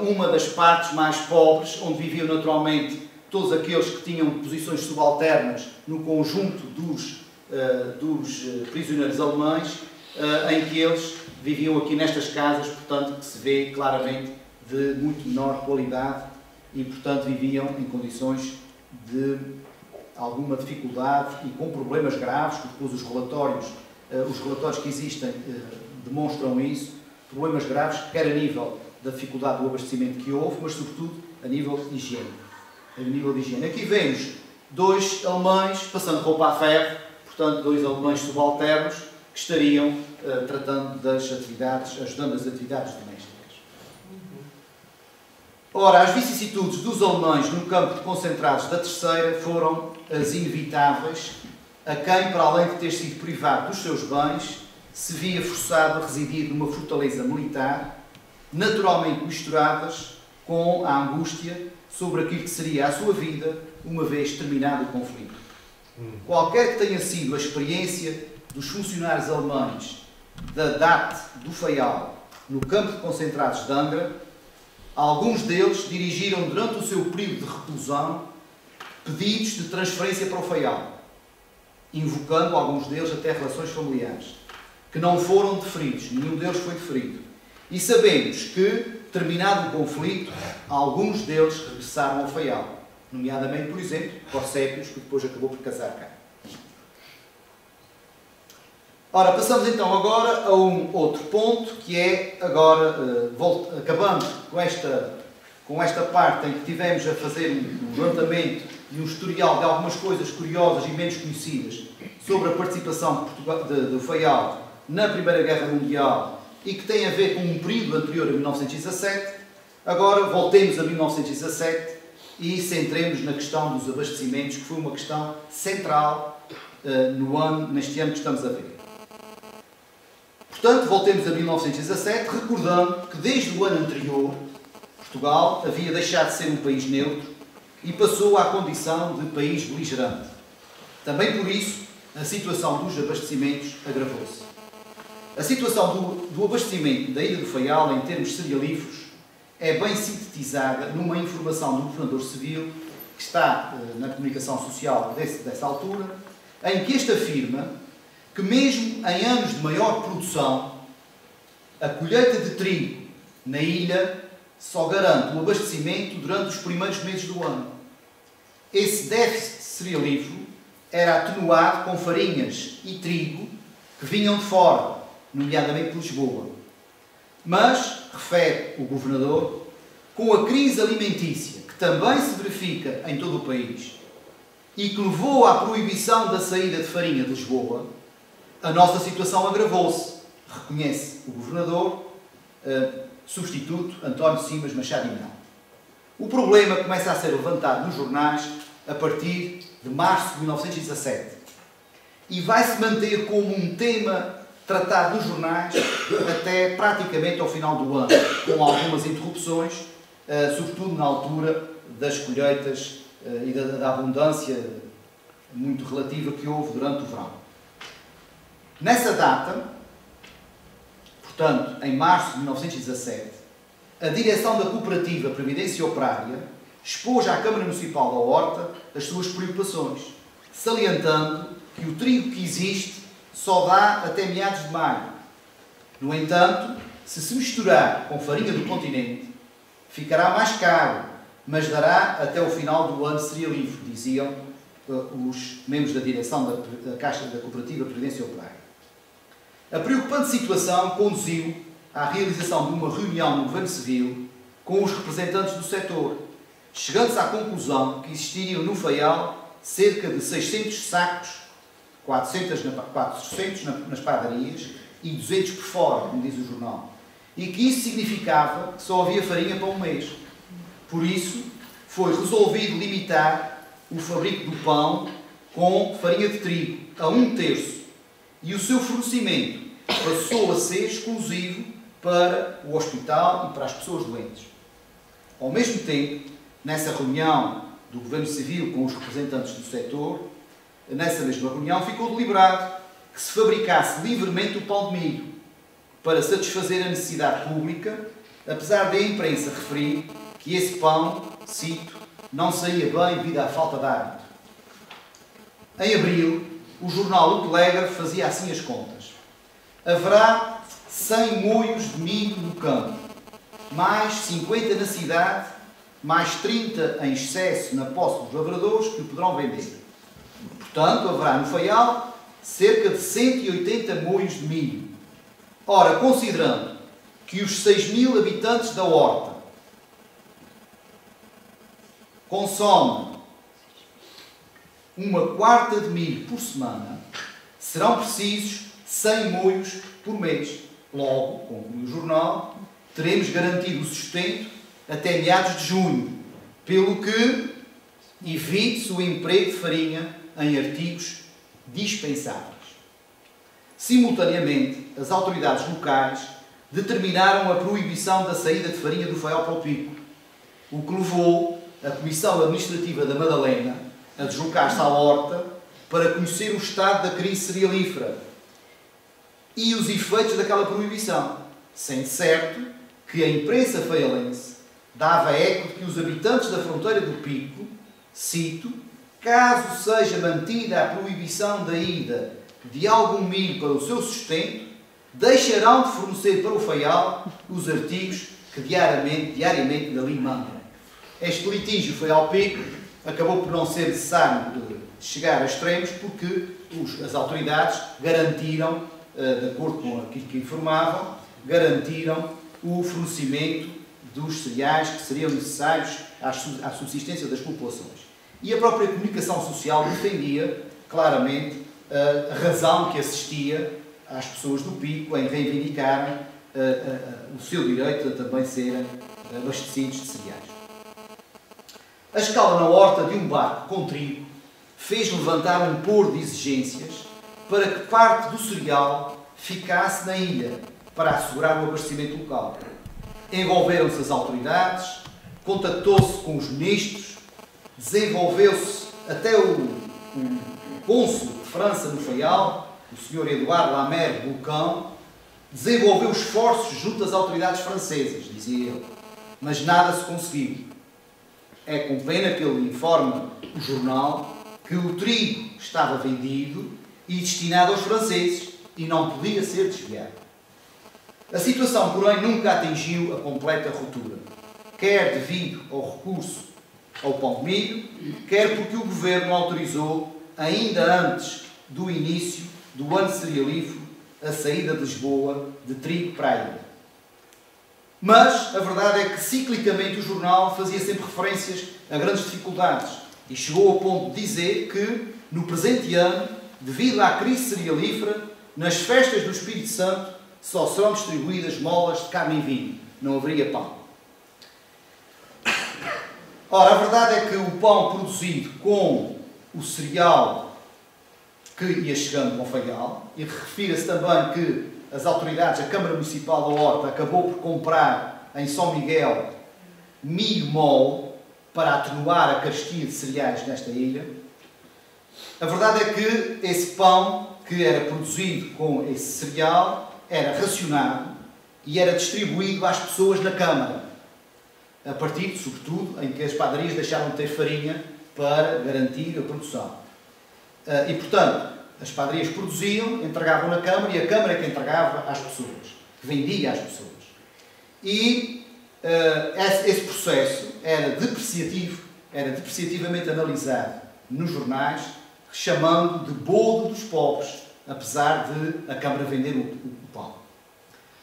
S2: uma das partes mais pobres, onde viviam naturalmente todos aqueles que tinham posições subalternas no conjunto dos prisioneiros alemães, em que eles viviam aqui nestas casas, portanto, que se vê claramente de muito menor qualidade e, portanto, viviam em condições de alguma dificuldade e com problemas graves, que depois os relatórios que existem demonstram isso, problemas graves, quer a nível da dificuldade do abastecimento que houve, mas sobretudo a nível de higiene. Aqui vemos dois alemães passando roupa a ferro, portanto, dois alemães subalternos que estariam ajudando as atividades domésticas. Ora, as vicissitudes dos alemães no campo de concentrados da Terceira foram as inevitáveis, a quem, para além de ter sido privado dos seus bens, se via forçado a residir numa fortaleza militar, naturalmente misturadas com a angústia sobre aquilo que seria a sua vida uma vez terminado o conflito. Qualquer que tenha sido a experiência dos funcionários alemães da DAT do Faial no campo de concentrados de Angra, alguns deles dirigiram durante o seu período de reclusão pedidos de transferência para o Faial, invocando alguns deles até relações familiares, que não foram deferidos, nenhum deles foi deferido. E sabemos que, terminado o conflito, alguns deles regressaram ao Faial, nomeadamente, por exemplo, Corsépios, que depois acabou por casar cá. Ora, passamos então agora a um outro ponto, que é agora, acabando com esta parte em que tivemos a fazer um levantamento e um historial de algumas coisas curiosas e menos conhecidas sobre a participação do Faial na Primeira Guerra Mundial e que tem a ver com um período anterior a 1917, agora voltemos a 1917 e centremos na questão dos abastecimentos, que foi uma questão central neste ano que estamos a ver. Portanto, voltemos a 1917, recordando que desde o ano anterior, Portugal havia deixado de ser um país neutro e passou à condição de país beligerante. Também por isso, a situação dos abastecimentos agravou-se. A situação do abastecimento da Ilha do Faial, em termos cerealíferos, é bem sintetizada numa informação do Governador Civil, que está na comunicação social dessa altura, em que este afirma que mesmo em anos de maior produção, a colheita de trigo na ilha só garante o abastecimento durante os primeiros meses do ano. Esse déficit cerealífero era atenuado com farinhas e trigo que vinham de fora, nomeadamente de Lisboa. Mas, refere o Governador, com a crise alimentícia que também se verifica em todo o país e que levou à proibição da saída de farinha de Lisboa, a nossa situação agravou-se, reconhece o Governador, substituto António Simas Machado e Mel. O problema começa a ser levantado nos jornais a partir de março de 1917 e vai-se manter como um tema tratado nos jornais até praticamente ao final do ano, com algumas interrupções, sobretudo na altura das colheitas e da abundância muito relativa que houve durante o verão. Nessa data, portanto, em março de 1917, a direção da Cooperativa Previdência Operária expôs à Câmara Municipal da Horta as suas preocupações, salientando que o trigo que existe só dá até meados de maio. No entanto, se misturar com farinha do continente, ficará mais caro, mas dará até o final do ano cerealífero, diziam os membros da direção da Caixa da Cooperativa Previdência Operária. A preocupante situação conduziu à realização de uma reunião no Governo Civil com os representantes do setor, chegando-se à conclusão que existiriam no Faial cerca de 600 sacos, 400 nas padarias e 200 por fora, como diz o jornal, e que isso significava que só havia farinha para um mês. Por isso, foi resolvido limitar o fabrico do pão com farinha de trigo a 1/3 e o seu fornecimento passou a ser exclusivo para o hospital e para as pessoas doentes. Ao mesmo tempo, nessa reunião do Governo Civil com os representantes do setor, nessa mesma reunião, ficou deliberado que se fabricasse livremente o pão de milho para satisfazer a necessidade pública, apesar da imprensa referir que esse pão, cito, não saía bem devido à falta de hábito. Em abril, o jornal O Telégrafo fazia assim as contas. Haverá 100 moios de milho no campo, mais 50 na cidade, mais 30 em excesso na posse dos lavradores que o poderão vender. Portanto, haverá no Faial cerca de 180 moios de milho. Ora, considerando que os 6.000 habitantes da horta consomem uma quarta de milho por semana, serão precisos 100 moios por mês. Logo, conclui o jornal, teremos garantido o sustento até meados de junho, pelo que evite-se o emprego de farinha em artigos dispensáveis. Simultaneamente, as autoridades locais determinaram a proibição da saída de farinha do Faial para o Pico, o que levou a Comissão Administrativa da Madalena a deslocar-se à horta para conhecer o estado da crise cerealífera e os efeitos daquela proibição, sendo certo que a imprensa faialense dava eco de que os habitantes da fronteira do Pico, cito, caso seja mantida a proibição da ida de algum milho para o seu sustento, deixarão de fornecer para o Faial os artigos que diariamente dali mandam. Este litígio Faial Pico acabou por não ser necessário chegar a extremos porque as autoridades garantiram, de acordo com aquilo que informavam, garantiram o fornecimento dos cereais que seriam necessários à subsistência das populações. E a própria comunicação social defendia claramente a razão que assistia às pessoas do Pico em reivindicarem o seu direito a também serem abastecidos de cereais. A escala na horta de um barco com trigo fez levantar um pôr de exigências para que parte do cereal ficasse na ilha para assegurar o abastecimento local. Envolveram-se as autoridades, contactou-se com os ministros, desenvolveu-se até o cônsul de França no Faial, o Sr. Eduardo Lamer Bulcão, desenvolveu esforços junto às autoridades francesas, dizia ele, mas nada se conseguiu. É com pena que ele informa o jornal que o trigo estava vendido e destinado aos franceses e não podia ser desviado. A situação, porém, nunca atingiu a completa ruptura, quer devido ao recurso ao pão de milho, quer porque o Governo autorizou, ainda antes do início do ano cerealífero, a saída de Lisboa de trigo para a ilha. Mas a verdade é que, ciclicamente, o jornal fazia sempre referências a grandes dificuldades e chegou ao ponto de dizer que, no presente ano, devido à crise cerealífera, nas festas do Espírito Santo só serão distribuídas molas de carne e vinho, não haveria pão. Ora, a verdade é que o pão produzido com o cereal que ia chegando ao Faial, e refira-se também que as autoridades, a Câmara Municipal da Horta, acabou por comprar em São Miguel milho mole para atenuar a carestia de cereais nesta ilha. A verdade é que esse pão que era produzido com esse cereal era racionado e era distribuído às pessoas na Câmara, a partir, sobretudo, em que as padarias deixaram de ter farinha para garantir a produção. E, portanto, as padarias produziam, entregavam na Câmara e a Câmara é que entregava às pessoas, que vendia às pessoas. E esse processo era depreciativamente analisado nos jornais, chamando de boldo dos pobres, apesar de a Câmara vender o pão.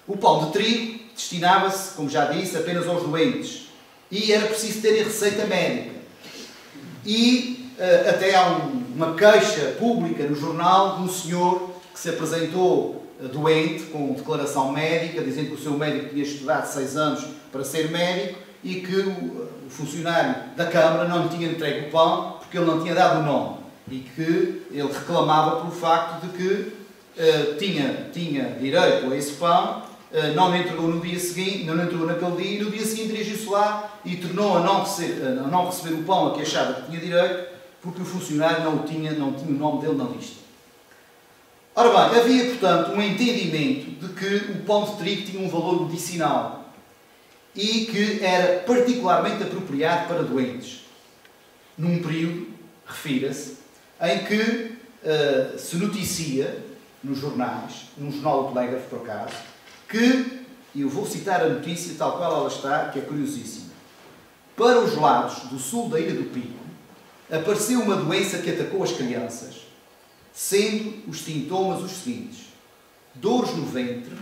S2: O pão de trigo destinava-se, como já disse, apenas aos doentes e era preciso terem receita médica. E até há uma queixa pública no jornal de um senhor que se apresentou doente, com declaração médica, dizendo que o seu médico tinha estudado 6 anos para ser médico e que o funcionário da Câmara não lhe tinha entregue o pão porque ele não tinha dado o nome e que ele reclamava pelo facto de que tinha direito a esse pão, não lhe entregou no dia seguinte, não lhe entregou naquele dia e no dia seguinte dirigiu-se lá e tornou a não receber o pão a que achava que tinha direito porque o funcionário não tinha o nome dele na lista. Ora bem, havia, portanto, um entendimento de que o pão de trigo tinha um valor medicinal e que era particularmente apropriado para doentes, num período, refira-se, em que se noticia nos jornais, num jornal do Telégrafo, por acaso, que, e eu vou citar a notícia tal qual ela está, que é curiosíssima, para os lados do sul da Ilha do Pico, apareceu uma doença que atacou as crianças, sendo os sintomas os seguintes: dores no ventre,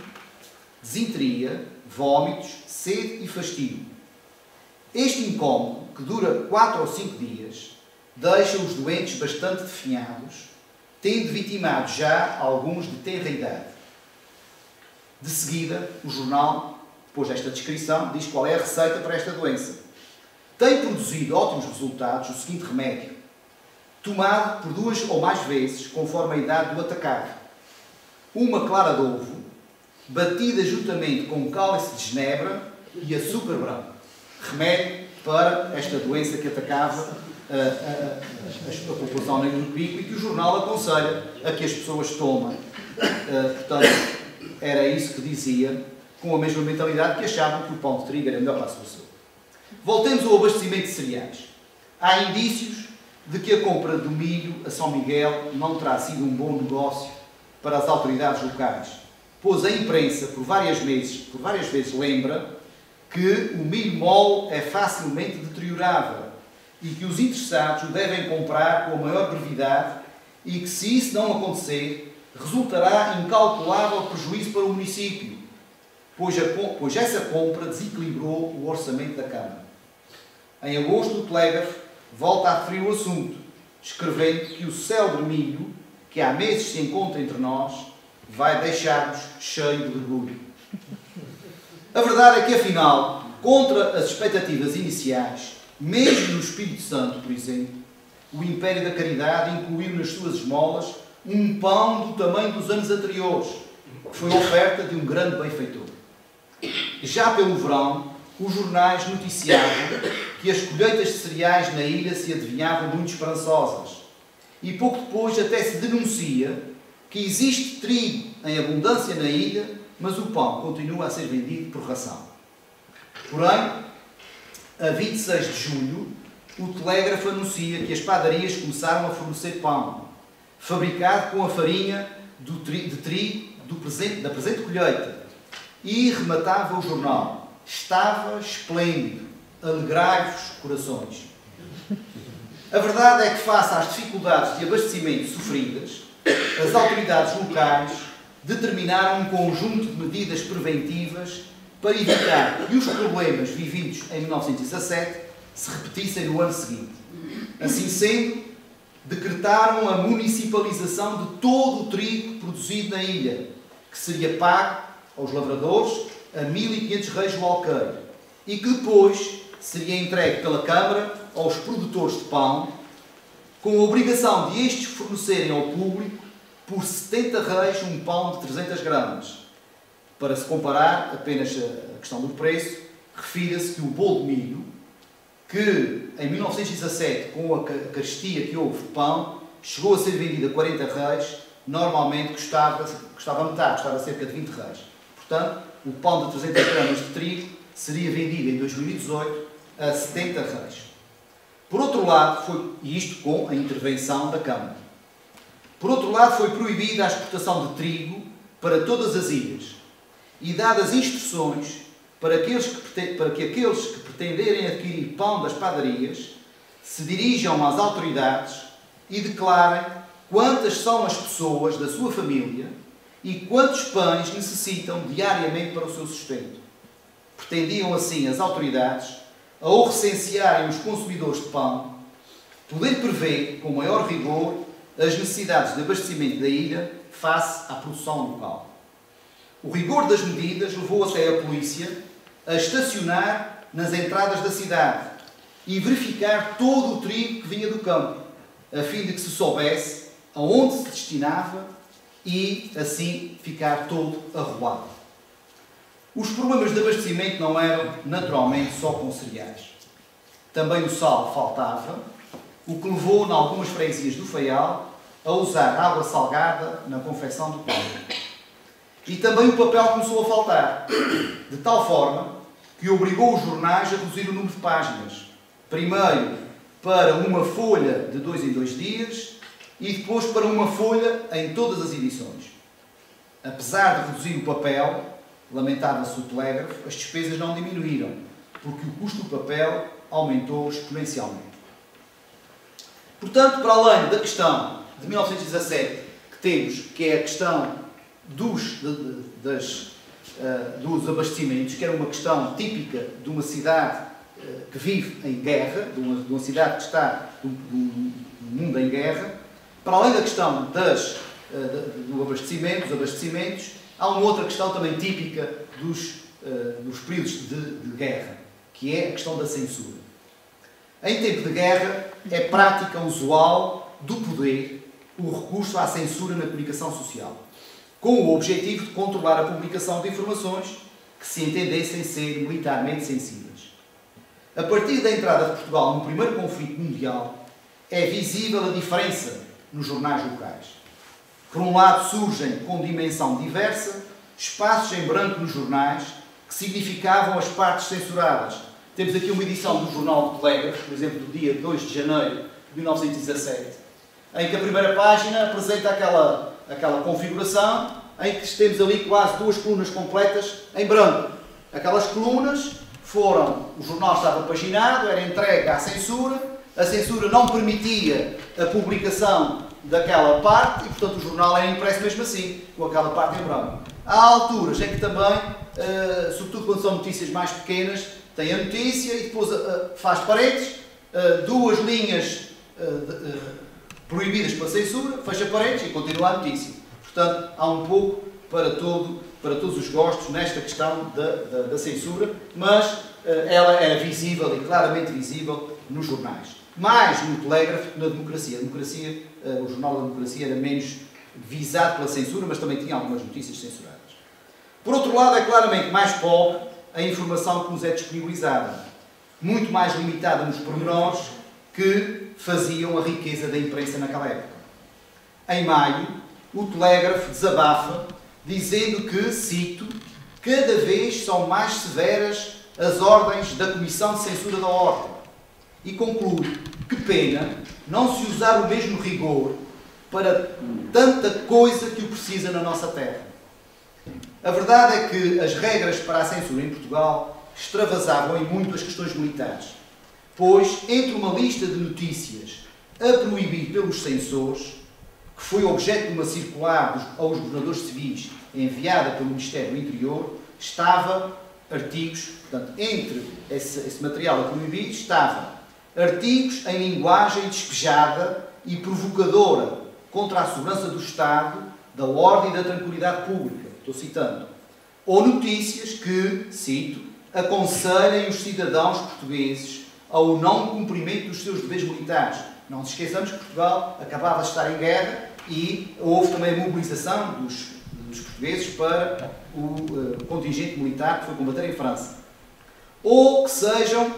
S2: desinteria, vômitos, sede e fastio. Este incómodo, que dura 4 ou 5 dias, deixa os doentes bastante definhados, tendo vitimado já alguns de tenra idade. De seguida, o jornal, depois desta descrição, diz qual é a receita para esta doença. Tem produzido ótimos resultados o seguinte remédio, tomado por 2 ou mais vezes, conforme a idade do atacado. Uma clara de ovo, batida juntamente com um cálice de genebra e açúcar branco. Remédio para esta doença que atacava a população na Ilha do Pico e que o jornal aconselha a que as pessoas tomem. Portanto, era isso que dizia, com a mesma mentalidade que achavam que o pão de trigo era melhor para a sua saúde. Voltemos ao abastecimento de cereais. Há indícios de que a compra do milho a São Miguel não terá sido um bom negócio para as autoridades locais, pois a imprensa, por várias vezes lembra que o milho mole é facilmente deteriorável e que os interessados o devem comprar com a maior brevidade e que, se isso não acontecer, resultará incalculável prejuízo para o município, pois essa compra desequilibrou o orçamento da Câmara. Em agosto, o Telégrafo volta a referir o assunto, escrevendo que o célebre milho, que há meses se encontra entre nós, vai deixar-nos cheio de orgulho. A verdade é que, afinal, contra as expectativas iniciais, mesmo no Espírito Santo, por exemplo, o Império da Caridade incluiu nas suas esmolas um pão do tamanho dos anos anteriores, que foi a oferta de um grande benfeitor. Já pelo verão, os jornais noticiavam que as colheitas de cereais na ilha se adivinhavam muito esperançosas. E pouco depois até se denuncia que existe trigo em abundância na ilha, mas o pão continua a ser vendido por ração. Porém, a 26 de julho, o Telégrafo anuncia que as padarias começaram a fornecer pão, fabricado com a farinha de trigo da presente colheita. E rematava o jornal: estava esplêndido, alegrai-vos corações. A verdade é que, face às dificuldades de abastecimento sofridas, as autoridades locais determinaram um conjunto de medidas preventivas para evitar que os problemas vividos em 1917 se repetissem no ano seguinte. Assim sendo, decretaram a municipalização de todo o trigo produzido na ilha, que seria pago aos lavradores a 1.500 reis o alqueire e que depois seria entregue pela Câmara aos produtores de pão, com a obrigação de estes fornecerem ao público por 70 reis um pão de 300 gramas. Para se comparar apenas a questão do preço, refira-se que o bolo de milho, que em 1917, com a carestia que houve de pão, chegou a ser vendido a 40 reis, normalmente custava metade, custava cerca de 20 reis. Portanto, o pão de 300 gramas de trigo seria vendido em 2018 a 70 reis. Por outro lado, e isto com a intervenção da Câmara, por outro lado, foi proibida a exportação de trigo para todas as ilhas e dadas instruções para que aqueles que pretenderem adquirir pão das padarias se dirijam às autoridades e declarem quantas são as pessoas da sua família e quantos pães necessitam diariamente para o seu sustento. Pretendiam assim as autoridades, ao recensearem os consumidores de pão, poder prever com maior rigor as necessidades de abastecimento da ilha face à produção local. O rigor das medidas levou até a polícia a estacionar nas entradas da cidade e verificar todo o trigo que vinha do campo, a fim de que se soubesse aonde se destinava e assim ficar todo arrolado. Os problemas de abastecimento não eram naturalmente só com cereais. Também o sal faltava, o que levou, em algumas freguesias do Faial, a usar água salgada na confecção do pão. E também o papel começou a faltar, de tal forma que obrigou os jornais a reduzir o número de páginas. Primeiro para uma folha de 2 em 2 dias e depois para uma folha em todas as edições. Apesar de reduzir o papel, lamentava-se o telégrafo, as despesas não diminuíram, porque o custo do papel aumentou exponencialmente. Portanto, para além da questão de 1917, que temos, que é a questão dos abastecimentos, que era uma questão típica de uma cidade que vive em guerra, de uma cidade que está no mundo em guerra, para além da questão do abastecimento, dos abastecimentos, há uma outra questão também típica dos períodos de guerra, que é a questão da censura. Em tempo de guerra, é prática usual do poder o recurso à censura na comunicação social, com o objetivo de controlar a publicação de informações que se entendessem ser militarmente sensíveis. A partir da entrada de Portugal no primeiro conflito mundial, é visível a diferença nos jornais locais. Por um lado, surgem com dimensão diversa espaços em branco nos jornais que significavam as partes censuradas. Temos aqui uma edição do Jornal do Telégrafo, por exemplo, do dia 2 de janeiro de 1917, em que a primeira página apresenta aquela configuração em que temos ali quase 2 colunas completas em branco. Aquelas colunas o jornal estava paginado, era entregue à censura, a censura não permitia a publicação daquela parte e, portanto, o jornal era impresso mesmo assim, com aquela parte em branco. Há alturas em que também, sobretudo quando são notícias mais pequenas, tem a notícia e depois faz parênteses, 2 linhas proibidas pela censura, fecha parênteses e continua a notícia. Portanto, há um pouco para todos os gostos nesta questão da censura, mas ela era visível e claramente visível nos jornais. Mais no telégrafo que na democracia. O Jornal da Democracia era menos visado pela censura, mas também tinha algumas notícias censuradas. Por outro lado, é claramente mais pobre a informação que nos é disponibilizada, muito mais limitada nos pormenores que faziam a riqueza da imprensa naquela época. Em maio, o telégrafo desabafa, dizendo que, cito, cada vez são mais severas as ordens da Comissão de Censura da Ordem. E conclui, que pena não se usar o mesmo rigor para tanta coisa que o precisa na nossa terra. A verdade é que as regras para a censura em Portugal extravasavam em muito as questões militares, pois, entre uma lista de notícias a proibir pelos censores, que foi objeto de uma circular aos governadores civis enviada pelo Ministério do Interior, estava artigos, portanto, entre esse material a proibir, estavam artigos em linguagem despejada e provocadora contra a segurança do Estado, da ordem e da tranquilidade pública. Estou citando. Ou notícias que, cito, aconselhem os cidadãos portugueses ao não cumprimento dos seus deveres militares. Não nos esqueçamos que Portugal acabava de estar em guerra e houve também a mobilização dos portugueses para o contingente militar que foi combater em França. Ou que sejam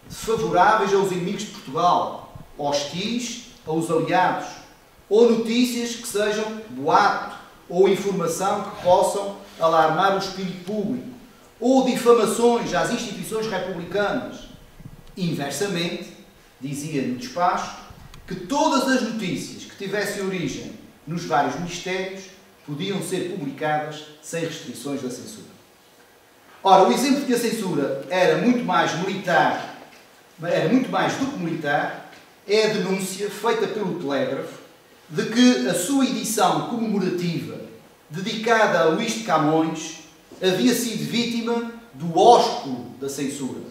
S2: favoráveis aos inimigos de Portugal, hostis aos aliados, ou notícias que sejam boato ou informação que possam alarmar o espírito público, ou difamações às instituições republicanas. Inversamente, dizia no despacho, que todas as notícias que tivessem origem nos vários ministérios podiam ser publicadas sem restrições da censura. Ora, o exemplo de que a censura era muito mais militar, era muito mais do que militar, é a denúncia feita pelo Telégrafo de que a sua edição comemorativa dedicada a Luís de Camões havia sido vítima do ósculo da censura,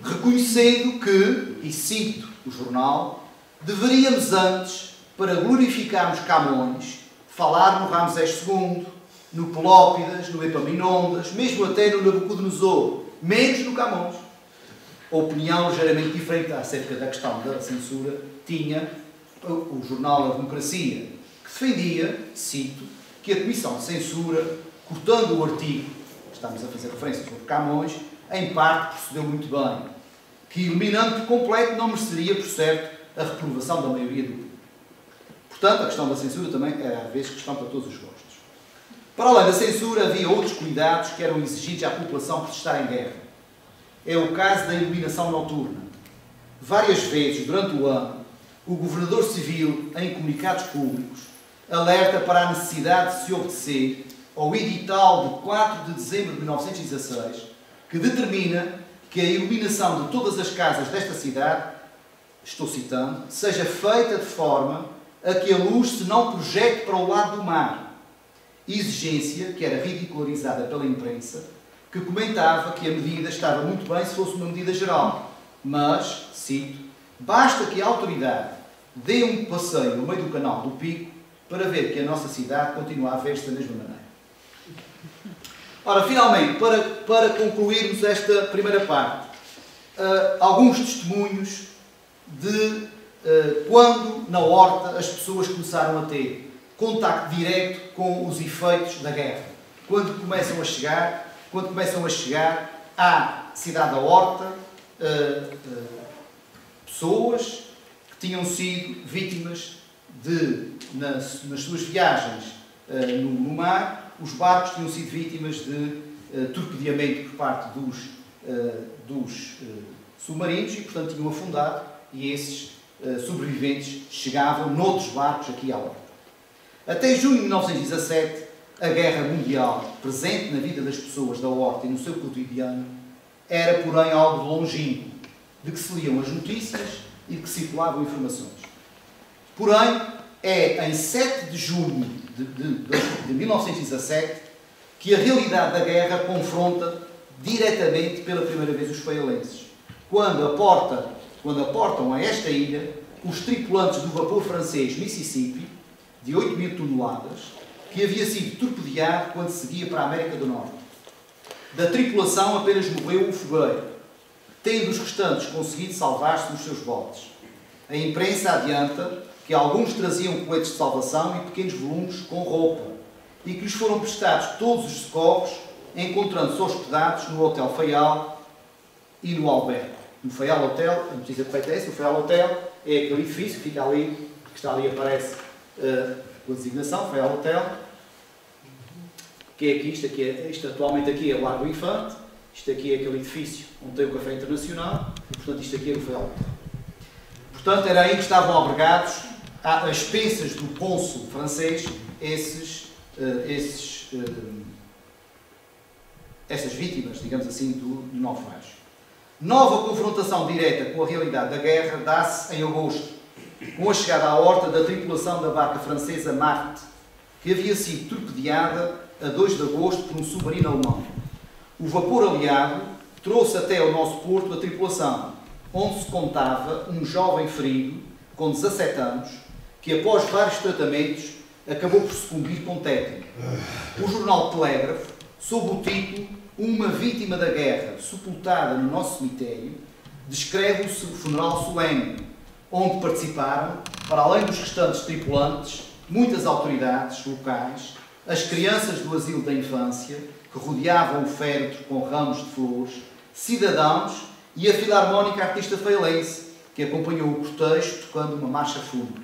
S2: reconhecendo que, e cito o jornal, deveríamos antes, para glorificarmos Camões, falar no Ramsés II, no Pelópidas, no Epaminondas, mesmo até no Nabucodonosor, menos no Camões. A opinião ligeiramente diferente acerca da questão da censura tinha o jornal A Democracia, que defendia, cito, que a Comissão de Censura, cortando o artigo, que estamos a fazer referência sobre Camões, em parte procedeu muito bem, que eliminando por completo não mereceria, por certo, a reprovação da maioria do público. Portanto, a questão da censura também é, às vezes, questão para todos os gostos. Para além da censura, havia outros cuidados que eram exigidos à população por estar em guerra. É o caso da iluminação noturna. Várias vezes, durante o ano, o governador civil, em comunicados públicos, alerta para a necessidade de se obedecer ao edital de 4 de dezembro de 1916, que determina que a iluminação de todas as casas desta cidade, estou citando, seja feita de forma a que a luz se não projete para o lado do mar. Exigência que era ridicularizada pela imprensa, que comentava que a medida estava muito bem se fosse uma medida geral, mas, cito, basta que a autoridade dê um passeio no meio do canal do Pico para ver que a nossa cidade continua a ver-se da mesma maneira. Ora, finalmente, para concluirmos esta primeira parte, alguns testemunhos de quando, na Horta, as pessoas começaram a ter contacto direto com os efeitos da guerra. Quando começam a chegar à cidade da Horta, pessoas que tinham sido vítimas nas suas viagens no mar, os barcos tinham sido vítimas de torpedeamento por parte dos submarinos e, portanto, tinham afundado e esses sobreviventes chegavam noutros barcos aqui à Horta. Até junho de 1917, a guerra mundial, presente na vida das pessoas da Horta e no seu cotidiano, era, porém, algo longínquo, de que se liam as notícias e de que circulavam informações. Porém, é em 7 de junho de 1917 que a realidade da guerra confronta diretamente pela primeira vez os faialenses. Quando aportam a esta ilha os tripulantes do vapor francês Mississippi, de 8.000 toneladas, que havia sido torpedeado quando seguia para a América do Norte. Da tripulação apenas morreu um fogueiro, tendo os restantes conseguido salvar-se nos seus botes. A imprensa adianta que alguns traziam coletes de salvação e pequenos volumes com roupa, e que lhes foram prestados todos os socorros, encontrando-se hospedados no Hotel Faial e no Albergue. No Faial Hotel, a notícia perfeita é essa, o Faial Hotel é aquele edifício que fica ali, que está ali, aparece com a designação, Faial Hotel, que é aqui, isto atualmente aqui é o Largo Infante, isto aqui é aquele edifício onde tem o Café Internacional, e portanto isto aqui é o Faial Hotel. Portanto, era aí que estavam albergados, às expensas do cônsul francês, essas vítimas, digamos assim, do naufrágio. Nova confrontação direta com a realidade da guerra dá-se em agosto, com a chegada à Horta da tripulação da barca francesa Marthe, que havia sido torpedeada a 2 de agosto por um submarino alemão. O vapor aliado trouxe até ao nosso porto a tripulação, onde se contava um jovem ferido, com 17 anos, que após vários tratamentos acabou por sucumbir com tétano. O jornal Telégrafo, sob o título Uma vítima da guerra sepultada no nosso cemitério, descreve o funeral solene, onde participaram, para além dos restantes tripulantes, muitas autoridades locais, as crianças do asilo da infância, que rodeavam o féretro com ramos de flores, cidadãos e a Filarmónica Artista Faialense, que acompanhou o cortejo tocando uma marcha fúnebre.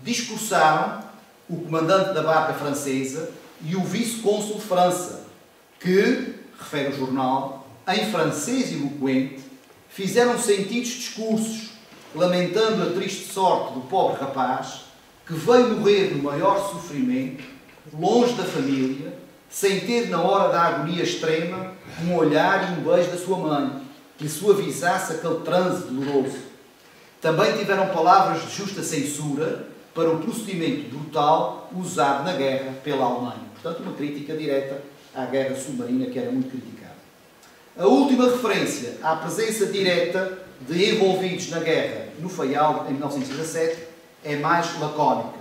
S2: Discursaram o comandante da barca francesa e o vice-cônsul de França, que, refere o jornal, em francês eloquente, fizeram sentidos discursos, lamentando a triste sorte do pobre rapaz, que veio morrer no maior sofrimento, longe da família, sem ter na hora da agonia extrema um olhar e um beijo da sua mãe, que lhe suavizasse aquele transe doloroso. Também tiveram palavras de justa censura para o procedimento brutal usado na guerra pela Alemanha. Portanto, uma crítica direta à guerra submarina, que era muito criticada. A última referência à presença direta de envolvidos na guerra no Faial, em 1917, é mais lacónica.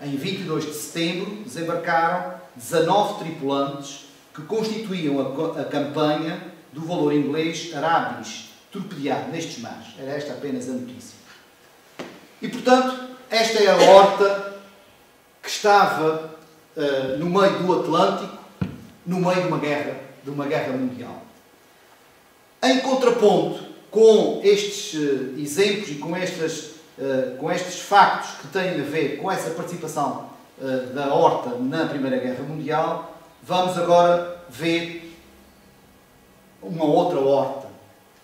S2: Em 22 de setembro, desembarcaram 19 tripulantes que constituíam a campanha do valor inglês Arabis, torpedeado nestes mares. Era esta apenas a notícia. E, portanto, esta é a Horta que estava no meio do Atlântico, no meio de uma guerra mundial. Em contraponto com estes exemplos e com estas com estes factos que têm a ver com essa participação da Horta na Primeira Guerra Mundial, vamos agora ver uma outra horta,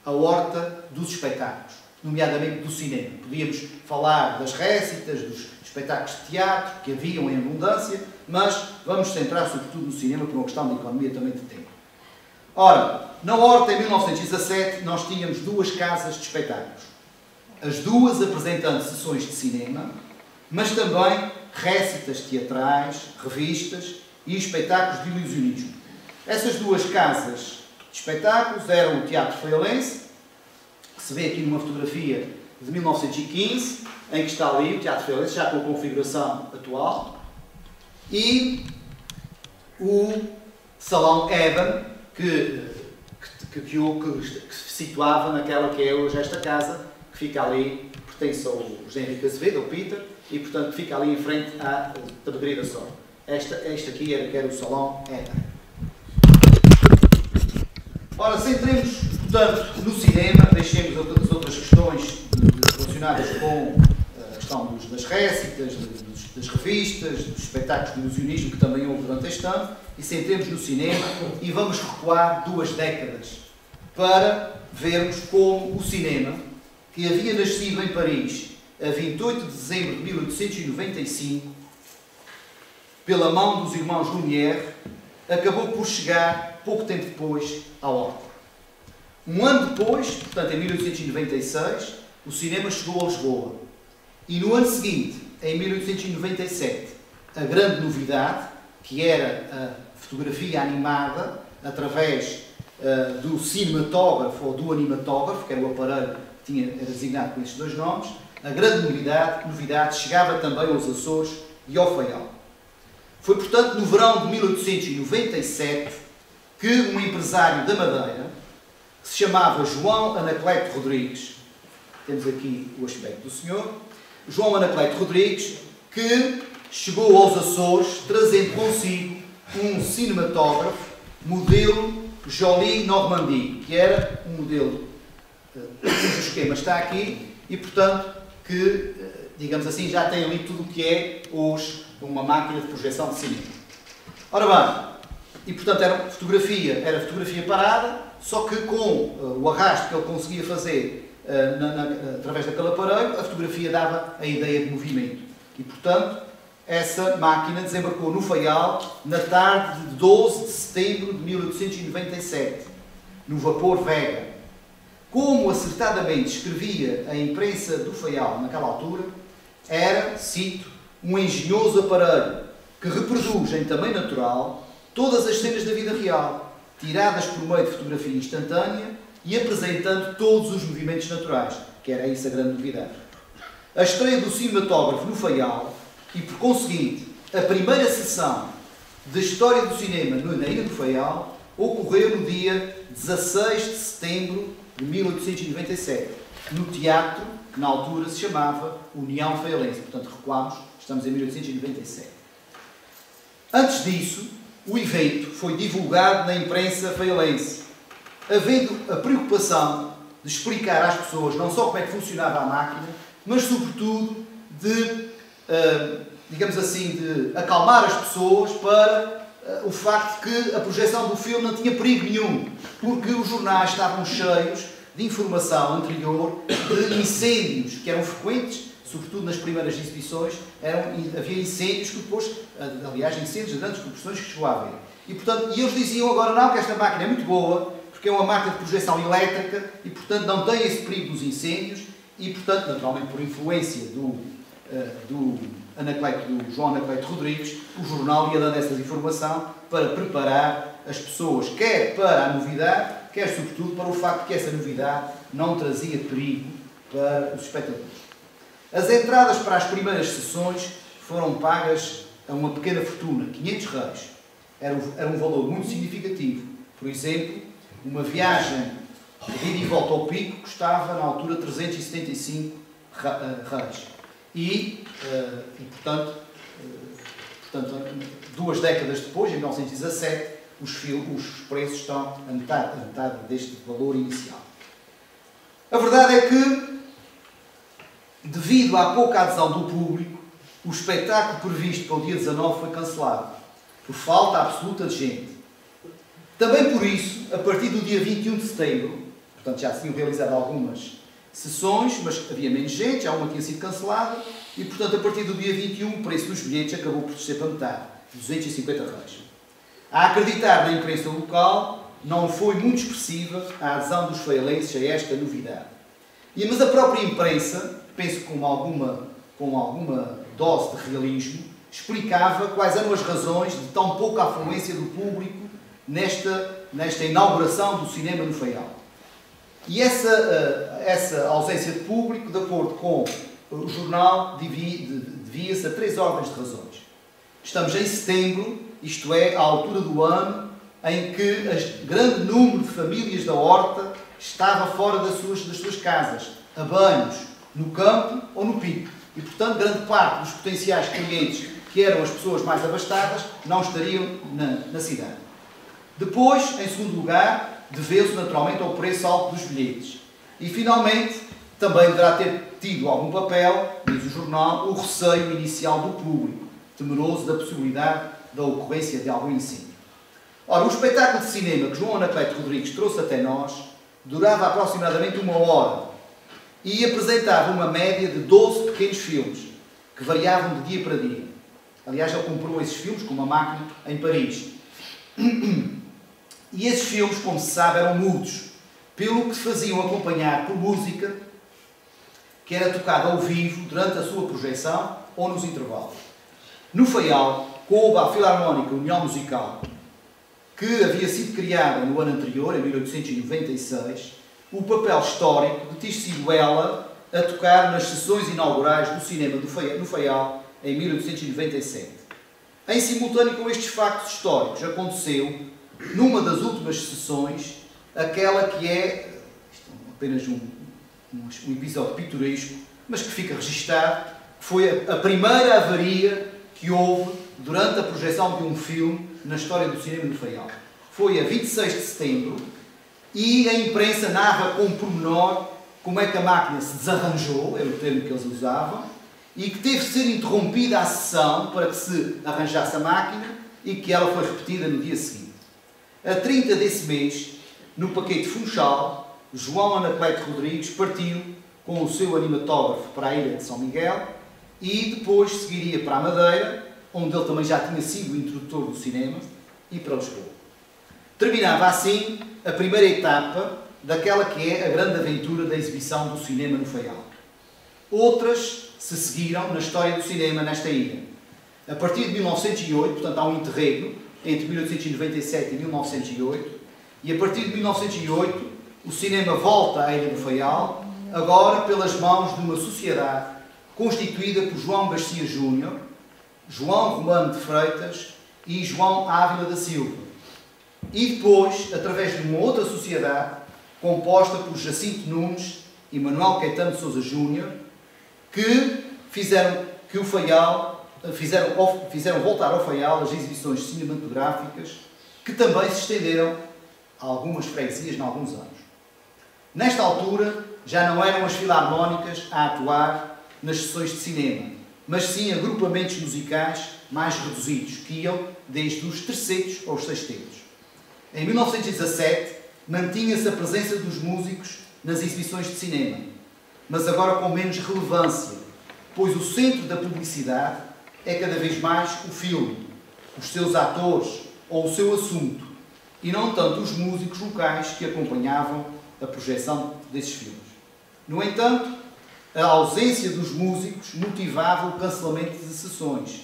S2: a horta dos espetáculos, nomeadamente do cinema. Podíamos falar das récitas, dos espetáculos de teatro, que haviam em abundância, mas vamos centrar sobretudo no cinema por uma questão de economia também de tempo. Ora, na Horta, em 1917, nós tínhamos duas casas de espetáculos. As duas apresentando sessões de cinema, mas também récitas teatrais, revistas e espetáculos de ilusionismo. Essas duas casas de espetáculos eram o Teatro Feialense, que se vê aqui numa fotografia de 1915, em que está ali o Teatro Feialense, já com a configuração atual, e o Salão Eden, que se situava naquela que é hoje esta casa, que fica ali, pertence ao José Henrique Azevedo, ao Peter, e portanto fica ali em frente à Tabacaria da Sorte. Este aqui era o Salão Eden. Ora, centremos, portanto, no cinema, deixemos as outras questões relacionadas com a questão das récitas, das revistas, dos espetáculos de ilusionismo que também houve durante este ano, e centremos no cinema e vamos recuar 2 décadas para vermos como o cinema, que havia nascido em Paris a 28 de dezembro de 1895, pela mão dos irmãos Lumière, acabou por chegar, pouco tempo depois, à Horta. Um ano depois, portanto em 1896, o cinema chegou a Lisboa. E no ano seguinte, em 1897, a grande novidade, que era a fotografia animada, através do cinematógrafo ou do animatógrafo, que era o aparelho que era designado com estes 2 nomes, a grande novidade chegava também aos Açores e ao Faial. Foi, portanto, no verão de 1897 que um empresário da Madeira, que se chamava João Anacleto Rodrigues, temos aqui o aspecto do senhor, João Anacleto Rodrigues, que chegou aos Açores trazendo consigo um cinematógrafo modelo Joly Normandie, que era um modelo cujo esquema está aqui e, portanto, que, digamos assim, já tem ali tudo o que é hoje uma máquina de projeção de cinema. Ora bem, e portanto era fotografia parada, só que com o arrasto que ele conseguia fazer através daquele aparelho, a fotografia dava a ideia de movimento. E portanto, essa máquina desembarcou no Faial na tarde de 12 de setembro de 1897, no vapor Vega. Como acertadamente escrevia a imprensa do Faial naquela altura, era, cito, um engenhoso aparelho que reproduz em tamanho natural todas as cenas da vida real, tiradas por meio de fotografia instantânea e apresentando todos os movimentos naturais, que era isso a grande novidade. A estreia do cinematógrafo no Faial e, por conseguinte, a primeira sessão da história do cinema na Ilha do Faial ocorreu no dia 16 de setembro de 1897, no teatro que na altura se chamava União Faialense. Portanto, recuamos, estamos em 1897. Antes disso, o evento foi divulgado na imprensa faialense, havendo a preocupação de explicar às pessoas não só como é que funcionava a máquina, mas sobretudo de, digamos assim, de acalmar as pessoas para o facto de que a projeção do filme não tinha perigo nenhum, porque os jornais estavam cheios de informação anterior de incêndios que eram frequentes, sobretudo nas primeiras exibições, havia incêndios que depois, aliás, incêndios de grandes proporções que chegou a haver. E, portanto, eles diziam agora não, que esta máquina é muito boa, porque é uma máquina de projeção elétrica e, portanto, não tem esse perigo dos incêndios e, portanto, naturalmente por influência do João Anacleto Rodrigues, o jornal ia dando essa informação para preparar as pessoas, quer para a novidade, quer sobretudo para o facto de que essa novidade não trazia perigo para os espectadores. As entradas para as primeiras sessões foram pagas a uma pequena fortuna, 500 reis. Era um valor muito significativo. Por exemplo, uma viagem de ida e volta ao Pico custava, na altura, 375 reis. E portanto, 2 décadas depois, em 1917, os preços estão a metade deste valor inicial. A verdade é que, devido à pouca adesão do público, o espetáculo previsto para o dia 19 foi cancelado, por falta absoluta de gente. Também por isso, a partir do dia 21 de setembro, portanto já se tinham realizado algumas sessões, mas havia menos gente, já uma tinha sido cancelada, e portanto a partir do dia 21 o preço dos bilhetes acabou por descer para metade, 250 reais. A acreditar na imprensa local, não foi muito expressiva a adesão dos feialenses a esta novidade. Mas a própria imprensa, penso que com alguma dose de realismo, explicava quais eram as razões de tão pouca afluência do público nesta inauguração do cinema no Faial. E essa ausência de público, de acordo com o jornal, devia-se a 3 ordens de razões. Estamos em setembro, isto é, à altura do ano em que grande número de famílias da Horta estava fora das suas casas, a banhos, no campo ou no pico. E, portanto, grande parte dos potenciais clientes, que eram as pessoas mais abastadas, não estariam na cidade. Depois, em segundo lugar, deveu-se naturalmente ao preço alto dos bilhetes. E, finalmente, também deverá ter tido algum papel, diz o jornal, o receio inicial do público, temeroso da possibilidade da ocorrência de algum incêndio. Ora, o espetáculo de cinema que João Anacleto Rodrigues trouxe até nós durava aproximadamente 1 hora e apresentava uma média de 12 pequenos filmes, que variavam de dia para dia. Aliás, ele comprou esses filmes com uma máquina em Paris. E esses filmes, como se sabe, eram mudos, pelo que se faziam acompanhar por música que era tocada ao vivo durante a sua projeção ou nos intervalos. No Faial, coube à Filarmónica União Musical, que havia sido criada no ano anterior, em 1896, o papel histórico de ter sido ela a tocar nas sessões inaugurais do cinema no Faial, em 1897. Em simultâneo com estes factos históricos, aconteceu, numa das últimas sessões, aquela que é apenas um episódio pitoresco, mas que fica registado, que foi a primeira avaria que houve durante a projeção de um filme na história do cinema no Faial. Foi a 26 de setembro e a imprensa narra com pormenor como é que a máquina se desarranjou, é o termo que eles usavam, e que teve de ser interrompida a sessão para que se arranjasse a máquina e que ela foi repetida no dia seguinte. A 30 desse mês, no Paquete Funchal, João Anacleto Rodrigues partiu com o seu animatógrafo para a ilha de São Miguel e depois seguiria para a Madeira, onde ele também já tinha sido o introdutor do cinema, e para Lisboa. Terminava assim a primeira etapa daquela que é a grande aventura da exibição do cinema no Faial. Outras se seguiram na história do cinema nesta ilha. A partir de 1908, portanto há um interregno entre 1897 e 1908, e a partir de 1908 o cinema volta à ilha do Faial, agora pelas mãos de uma sociedade constituída por João Garcia Júnior, João Romano de Freitas e João Ávila da Silva. E depois, através de uma outra sociedade, composta por Jacinto Nunes e Manuel Caetano de Sousa Júnior, que fizeram voltar ao Faial as exibições cinematográficas, que também se estenderam a algumas freguesias em alguns anos. Nesta altura, já não eram as filarmónicas a atuar nas sessões de cinema, mas sim agrupamentos musicais mais reduzidos, que iam desde os tercetos aos sextetos. Em 1917, mantinha-se a presença dos músicos nas exibições de cinema, mas agora com menos relevância, pois o centro da publicidade é cada vez mais o filme, os seus atores ou o seu assunto, e não tanto os músicos locais que acompanhavam a projeção desses filmes. No entanto, a ausência dos músicos motivava o cancelamento de sessões,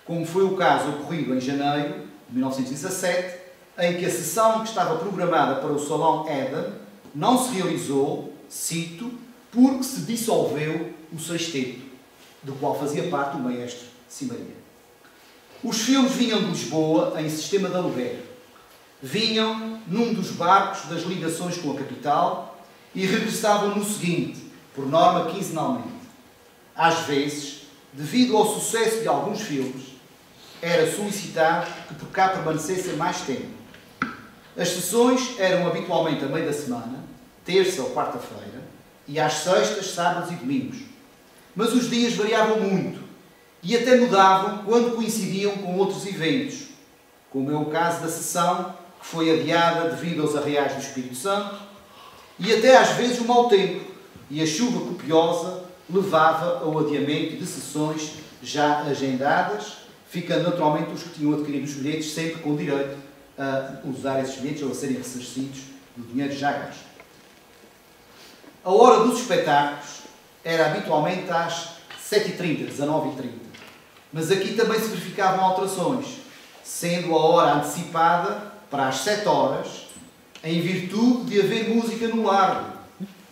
S2: como foi o caso ocorrido em janeiro de 1917, em que a sessão que estava programada para o Salão Éden não se realizou, cito, porque se dissolveu o sexteto, do qual fazia parte o maestro Simaria. Os filmes vinham de Lisboa em sistema de aluguer. Vinham num dos barcos das ligações com a capital e regressavam no seguinte, por norma quinzenalmente. Às vezes, devido ao sucesso de alguns filmes, era solicitado que por cá permanecessem mais tempo. As sessões eram habitualmente a meio da semana, terça ou quarta-feira, e às sextas, sábados e domingos. mas os dias variavam muito e até mudavam quando coincidiam com outros eventos, como é o caso da sessão, que foi adiada devido aos arraiais do Espírito Santo, e até às vezes o mau tempo e a chuva copiosa levava ao adiamento de sessões já agendadas, ficando naturalmente os que tinham adquirido os bilhetes sempre com direito a usar esses bilhetes ou a serem ressarcidos do dinheiro já gasto. A hora dos espetáculos era habitualmente às 7h30, 19h30. Mas aqui também se verificavam alterações, sendo a hora antecipada para as 7 horas, em virtude de haver música no largo,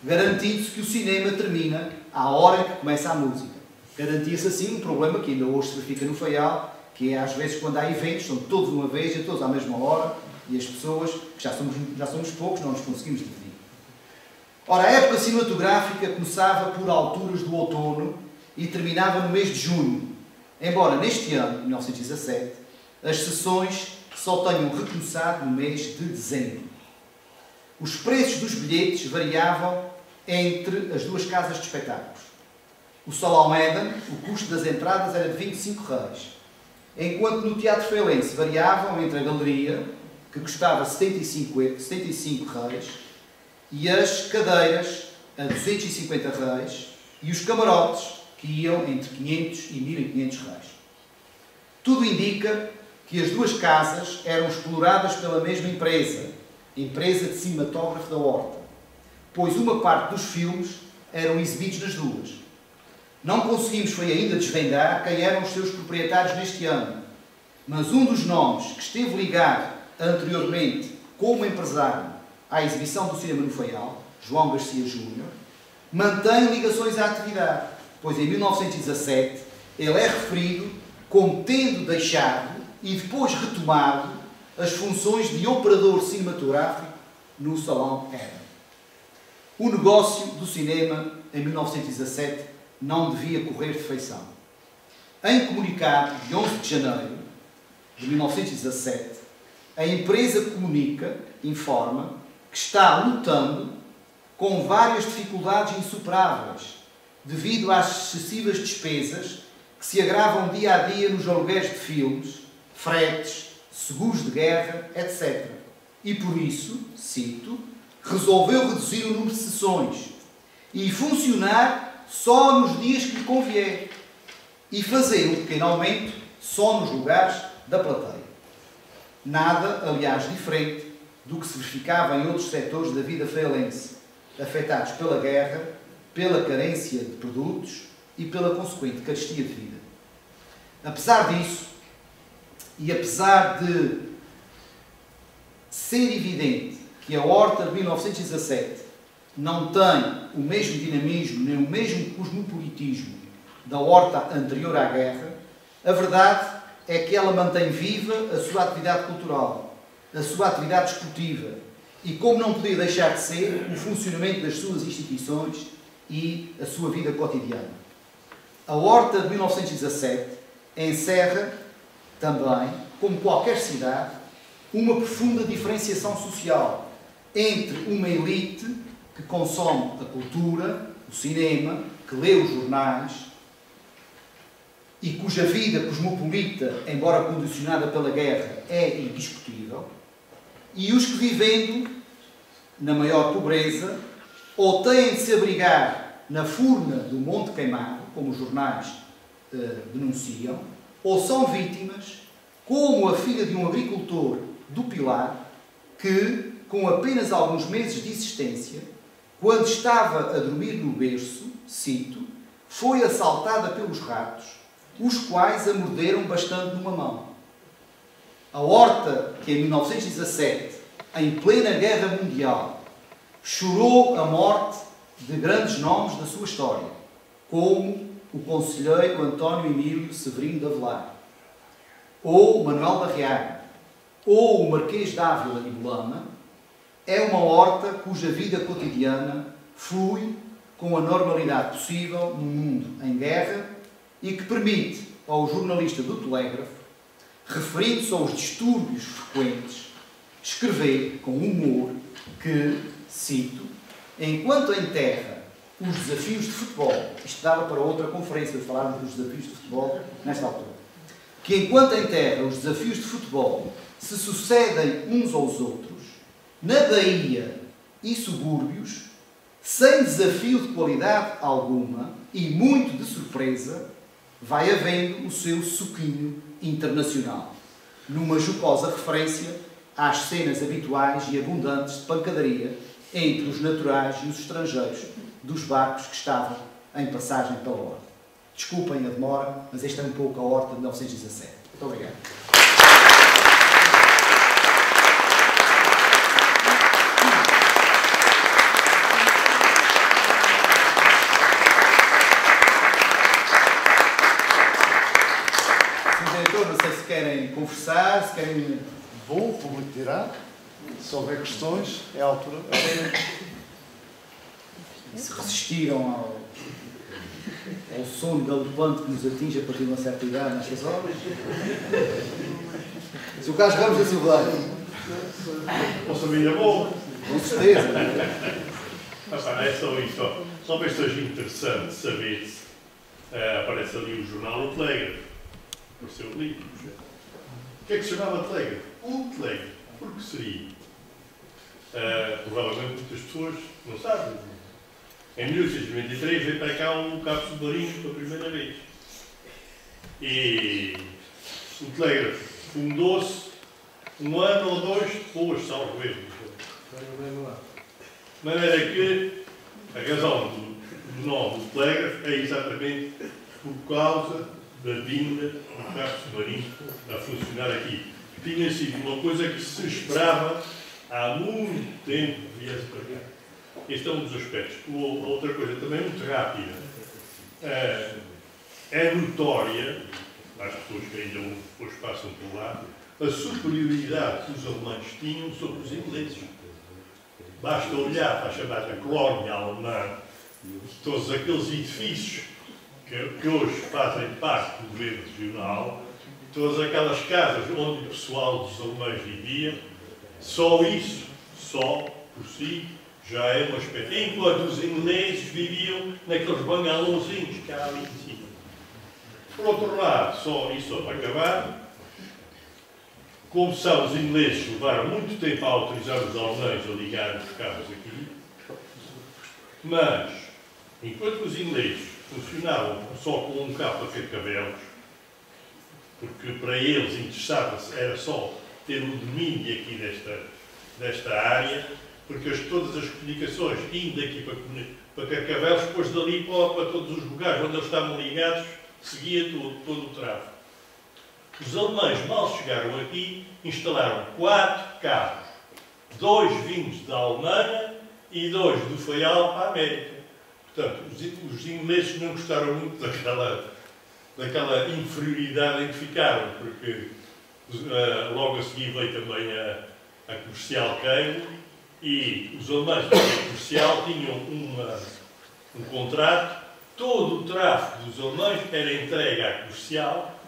S2: garantindo-se que o cinema termina à hora em que começa a música. Garantia-se assim um problema que ainda hoje se verifica no Faial, que é às vezes quando há eventos, são todos de uma vez, e todos à mesma hora, e as pessoas, que já somos poucos, não nos conseguimos dividir. Ora, a época cinematográfica começava por alturas do outono e terminava no mês de junho, embora neste ano, 1917, as sessões só tenham recomeçado no mês de dezembro. Os preços dos bilhetes variavam entre as duas casas de espetáculos. O Salão Éden, o custo das entradas era de 25 reis, enquanto no Teatro Feilense variavam entre a galeria, que custava 75 reis, e as cadeiras a 250 reis, e os camarotes, que iam entre 500 e 1500 reis. Tudo indica que as duas casas eram exploradas pela mesma empresa de cinematógrafo da Horta, pois uma parte dos filmes eram exibidos nas duas. Não conseguimos foi ainda desvendar quem eram os seus proprietários neste ano, mas um dos nomes que esteve ligado anteriormente como empresário à exibição do cinema no Faial, João Garcia Júnior, mantém ligações à atividade, pois em 1917 ele é referido como tendo deixado e depois retomado as funções de operador cinematográfico no Salão Éden. O negócio do cinema em 1917 não devia correr de feição. Em comunicado de 11 de janeiro de 1917, a empresa comunica, informa, que está lutando com várias dificuldades insuperáveis devido às excessivas despesas que se agravam dia a dia nos aluguéis de filmes, fretes, seguros de guerra, etc. E por isso, cito, resolveu reduzir o número de sessões e funcionar só nos dias que lhe convier e fazer um pequeno aumento só nos lugares da plateia. Nada, aliás, diferente do que se verificava em outros setores da vida feialense, afetados pela guerra, pela carência de produtos e pela consequente carestia de vida. Apesar disso, e apesar de ser evidente que a Horta de 1917 não tem o mesmo dinamismo nem o mesmo cosmopolitismo da Horta anterior à guerra, a verdade é que ela mantém viva a sua atividade cultural, a sua atividade desportiva e, como não podia deixar de ser, o funcionamento das suas instituições e a sua vida cotidiana. A Horta de 1917 encerra também, como qualquer cidade, uma profunda diferenciação social entre uma elite que consome a cultura, o cinema, que lê os jornais e cuja vida cosmopolita, embora condicionada pela guerra, é indiscutível, e os que, vivendo na maior pobreza, ou têm de se abrigar na furna do Monte Queimado, como os jornais denunciam, ou são vítimas, como a filha de um agricultor do Pilar, que, com apenas alguns meses de existência, quando estava a dormir no berço, cito, foi assaltada pelos ratos, os quais a morderam bastante numa mão. A Horta, que em 1917, em plena Guerra Mundial, chorou a morte de grandes nomes da sua história, como o conselheiro António Emílio Severino de Avelar, ou Manuel da Riaga, ou o Marquês de Ávila e Bolama, é uma horta cuja vida cotidiana flui com a normalidade possível num mundo em guerra e que permite ao jornalista do Telégrafo, referindo-se aos distúrbios frequentes, escrever com humor que, cito, enquanto em terra os desafios de futebol, isto dava para outra conferência, de falarmos dos desafios de futebol nesta altura, que enquanto em terra os desafios de futebol se sucedem uns aos outros, na Bahia e subúrbios, sem desafio de qualidade alguma e muito de surpresa, vai havendo o seu suquinho internacional, numa jocosa referência às cenas habituais e abundantes de pancadaria entre os naturais e os estrangeiros dos barcos que estavam em passagem pela Horta. Desculpem a demora, mas esta é um pouco a Horta de 1917. Muito obrigado. Não sei se querem conversar, se querem...
S1: Bom, o público dirá. Se houver questões, é a altura.
S2: Se resistiram ao sono galopante que nos atinge a partir de uma certa idade nestas horas. Se o Carlos Ramos azular.
S3: Ou sabia bom.
S2: Com certeza.
S3: É só isto. Talvez seja interessante saber se aparece ali o jornal O Telégrafo, o seu livro. O que é que se chamava Telégrafo? O Telégrafo. Por que seria? Provavelmente muitas pessoas não sabem. Em 1893 veio para cá um cabo submarino pela primeira vez. E o Telégrafo fundou-se um ano ou dois depois, salvo erro. De maneira que a razão do nome do Telégrafo é exatamente por causa da vinda do cabo submarino a funcionar aqui. Tinha sido uma coisa que se esperava há muito tempo que viesse para cá. Este é um dos aspectos. Outra coisa também muito rápida. É notória, às pessoas que ainda hoje passam por lá, a superioridade que os alemães tinham sobre os ingleses. Basta olhar para a chamada colónia alemã, todos aqueles edifícios que hoje fazem parte do governo regional, todas aquelas casas onde o pessoal dos alemães vivia, só isso, só por si, já é um aspecto. Enquanto os ingleses viviam naqueles bangalôzinhos que há ali em cima. Por outro lado, só para acabar, como são, os ingleses levaram muito tempo a autorizar os alemães a ligar os cabos aqui, mas, enquanto os ingleses funcionavam só com um cabo para cabelos, porque para eles interessava-se era só ter um domínio aqui desta área, porque todas as comunicações indo daqui para Carcavelos, depois dali para todos os lugares onde eles estavam ligados, seguia todo o tráfego. Os alemães mal chegaram aqui, instalaram 4 cabos, 2 vindos da Alemanha e 2 do Faial para a América. Portanto, os ingleses não gostaram muito daquela inferioridade em que ficaram, porque logo a seguir veio também a comercial Cable, e os alemães da comercial tinham um contrato, todo o tráfego dos alemães era entregue à comercial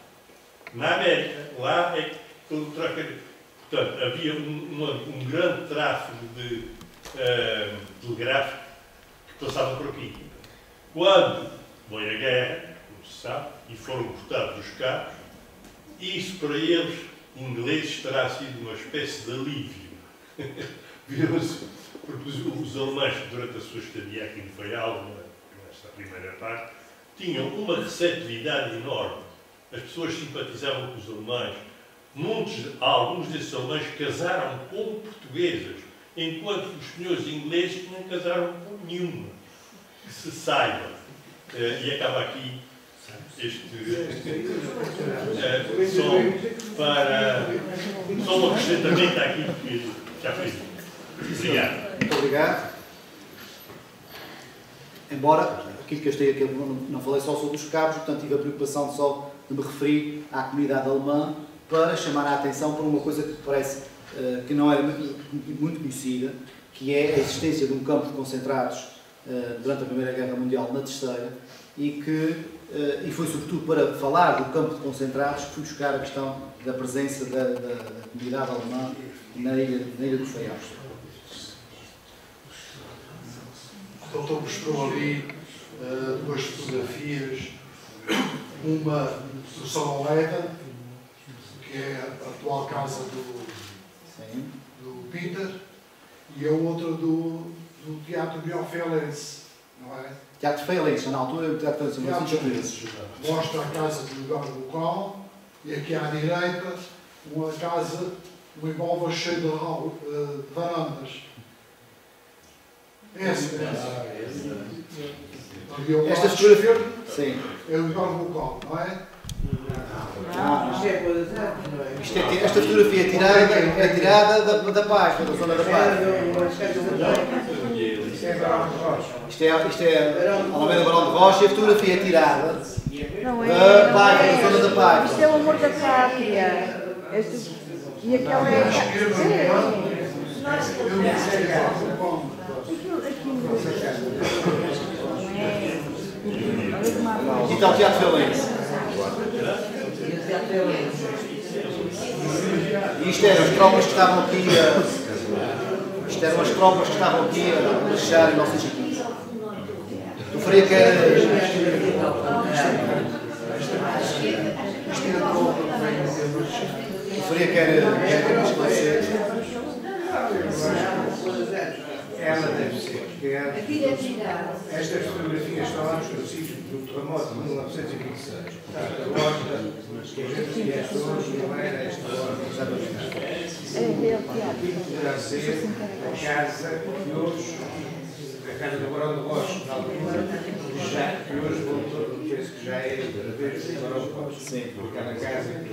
S3: na América. Lá é que todo o tráfego era. Portanto, havia um grande tráfego de telegráfico que passava por aqui. Quando veio a guerra, como se sabe, e foram cortados os cabos, isso para eles, ingleses, terá sido uma espécie de alívio. Viram-se, porque os alemães, durante a sua estadia aqui no Faial, nesta primeira parte, tinham uma receptividade enorme. As pessoas simpatizavam com os alemães. Alguns desses alemães casaram com portuguesas, enquanto os senhores ingleses não casaram com nenhuma. Que se saiba. E acaba aqui só um acrescentamento àquilo que já fiz. Obrigado.
S2: Muito obrigado. Embora, aquilo que eu estou aqui, não falei só sobre os cabos, portanto tive a preocupação só de me referir à comunidade alemã para chamar a atenção para uma coisa que parece que não era muito conhecida, que é a existência de um campo de concentrados durante a Primeira Guerra Mundial, na Terceira, e foi sobretudo para falar do campo de concentrados que fui buscar a questão da presença da comunidade alemã na ilha do Faial.
S4: O doutor mostrou ali duas fotografias, uma do São Almeida, que é a atual casa do Peter, e a outra do Teatro Biofelense, não é?
S2: Teatro Feilense, na altura o Teatro Feilense.
S4: Mostra a casa do lugar local e aqui à direita uma casa, uma imóvel cheia de varandas. Esta fotografia é o lugar local, não é?
S2: Esta fotografia é tirada da página, da zona da página. Isto é Alameda Barão de Rocha e a fotografia é tirada da página, da zona da página.
S5: Isto é o amor da pátria. E aquela é...
S2: E está o Teatro Feilense. E isto eram as tropas que estavam aqui isto eram as tropas que estavam aqui a marchar em 1915. Tu faria que era... Tu faria que era esclarecer.
S6: Ela deve ser, porque estas fotografias estão lá nos princípios do terremoto de 1926. A horta que a gente conhece hoje não era esta horta. Poderá ser a casa que hoje, a casa do Barão de Rocha, na altura, que hoje voltou, penso que já é outra vez o Barão de Rocha. Sim. Aquela casa que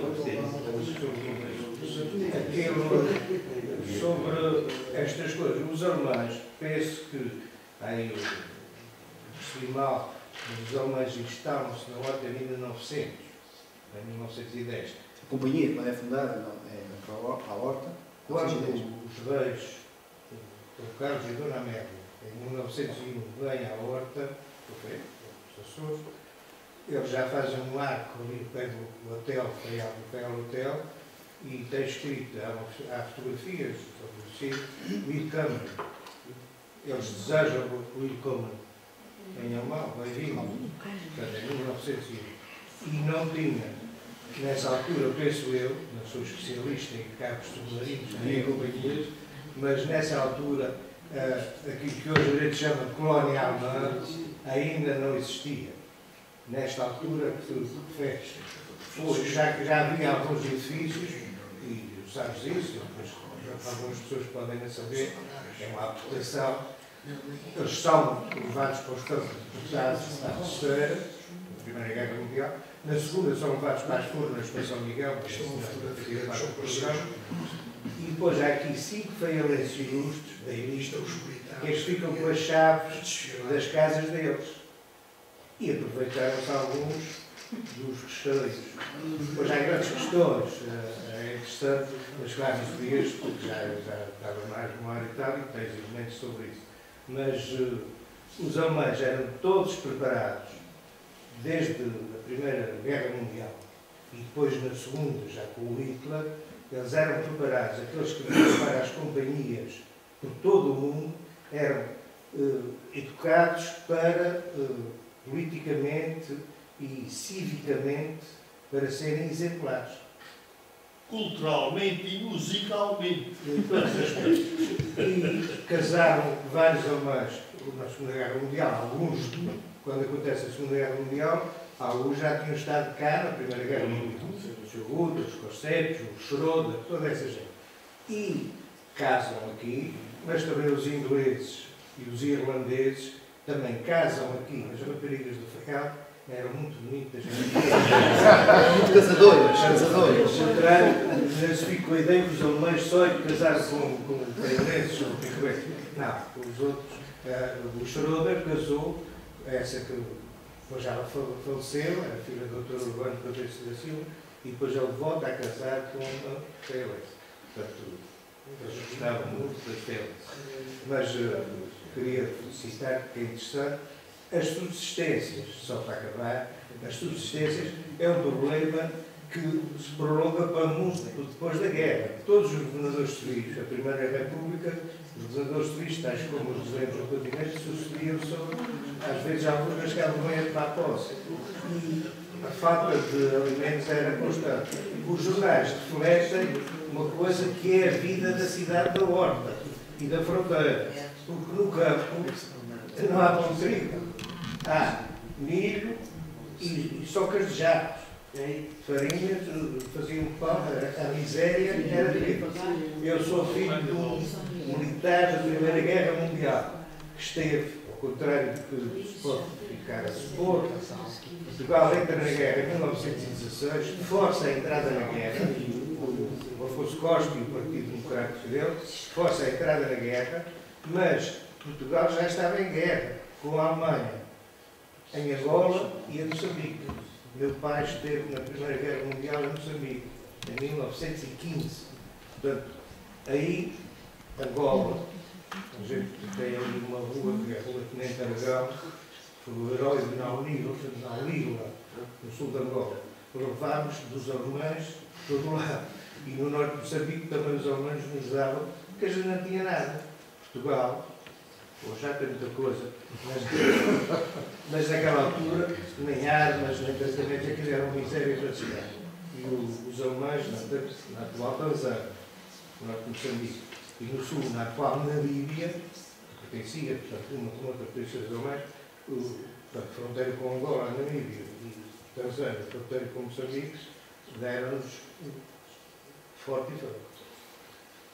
S6: sobre estas coisas. Os alemães, penso que aí percebi mal, os alemães instalam-se na horta em 1900, em 1910.
S2: A companhia, quando é fundada, é a horta.
S6: Quando os reis, o Carlos e a Dona Amélia, em 1901, vêm à horta, os Açores, eles já fazem um arco ali perto do hotel, Real Hotel, e tem escrito, há fotografias sobre o Willkommen. Eles desejam o Willkommen em alemão, bem-vindo, portanto, em 1901. E não tinha, nessa altura, penso eu, não sou especialista em cabos submarinos nem em companhias, mas nessa altura, aquilo que hoje a gente chama de colónia alemã ainda não existia. Nesta altura que fez. Já havia alguns edifícios, e sabes isso, algumas pessoas podem não saber, é uma aplicação. Eles são levados para os campos da Terceira, na Primeira Guerra Mundial, na Segunda são levados para as Furnas para São Miguel, e depois há aqui 5 feialenses ilustres, da Ilista, que eles ficam com as chaves das casas deles. E aproveitaram-se alguns dos restaurantes. Depois há grandes questões, é interessante, mas claro, isso dias, porque já estava mais no ar e tal, e tens elementos sobre isso. Mas os alemães eram todos preparados, desde a Primeira Guerra Mundial e depois na Segunda, já com o Hitler, eles eram preparados, aqueles que vinham para as companhias por todo o mundo, eram educados para, politicamente e civicamente, para serem exemplares.
S3: Culturalmente e musicalmente.
S6: E casaram vários alemães na Segunda Guerra Mundial. Alguns, quando acontece a Segunda Guerra Mundial, alguns já tinham estado cá na Primeira Guerra Mundial. O Sr. Guto, os Corsetos, o Schroeder, toda essa gente. E casam aqui, mas também os ingleses e os irlandeses também casam aqui. As raparigas do Faial eram muito bonitas.
S2: Muito casadoras.
S6: Se fico com a ideia que os alemães só casaram com feialenses ou picuetes. Não, os outros, o Schroeder casou, essa que depois já faleceu, era filha do Dr. Urbano Patrício da Silva, e depois ele volta a casar com a feialense. Portanto, eles gostavam muito das feialenses. Mas queria felicitar, porque é interessante, as subsistências, só para acabar, as subsistências é um problema que se prolonga para muito depois da guerra. Todos os governadores civis da Primeira República Os andadores turísticos, tais como os governos do continente, sucediam sobre, às vezes, algumas que vergonha de dar posse. E a falta de alimentos era constante. Os jornais refletem uma coisa que é a vida da cidade da Horta e da fronteira. Porque no campo não há pão trigo. Há milho e socas de jarros. Farinha, faziam pão, a miséria era trigo. Eu sou filho de um militar da Primeira Guerra Mundial, que esteve, ao contrário do que se pode ficar a supor, Portugal entra na guerra em 1916, força a entrada na guerra, o Afonso Costa e o Partido Democrático dele, força a entrada na guerra, mas Portugal já estava em guerra com a Alemanha, em Angola e em Moçambique. Meu pai esteve na Primeira Guerra Mundial em Moçambique, em 1915. Portanto, aí, Angola, a gente tem ali uma rua, que é a Rua Tenente Aragão, foi o herói de Naulígula, no sul de Angola. Levámos dos alemães todo lado. E no norte de Moçambique também os alemães nos davam, porque a gente não tinha nada. Portugal, hoje já tem muita coisa, mas naquela altura, nem armas, nem tratamentos, aquilo era uma miséria para chegar. E os alemães, na atual Tanzânia, no norte de Moçambique, e no sul, na atual Namíbia, que pertencia, portanto, uma com outra pertencia aos alemães, portanto, fronteira com Angola, Namíbia e Tanzânia, fronteira com Moçambique, deram-nos forte e fraco.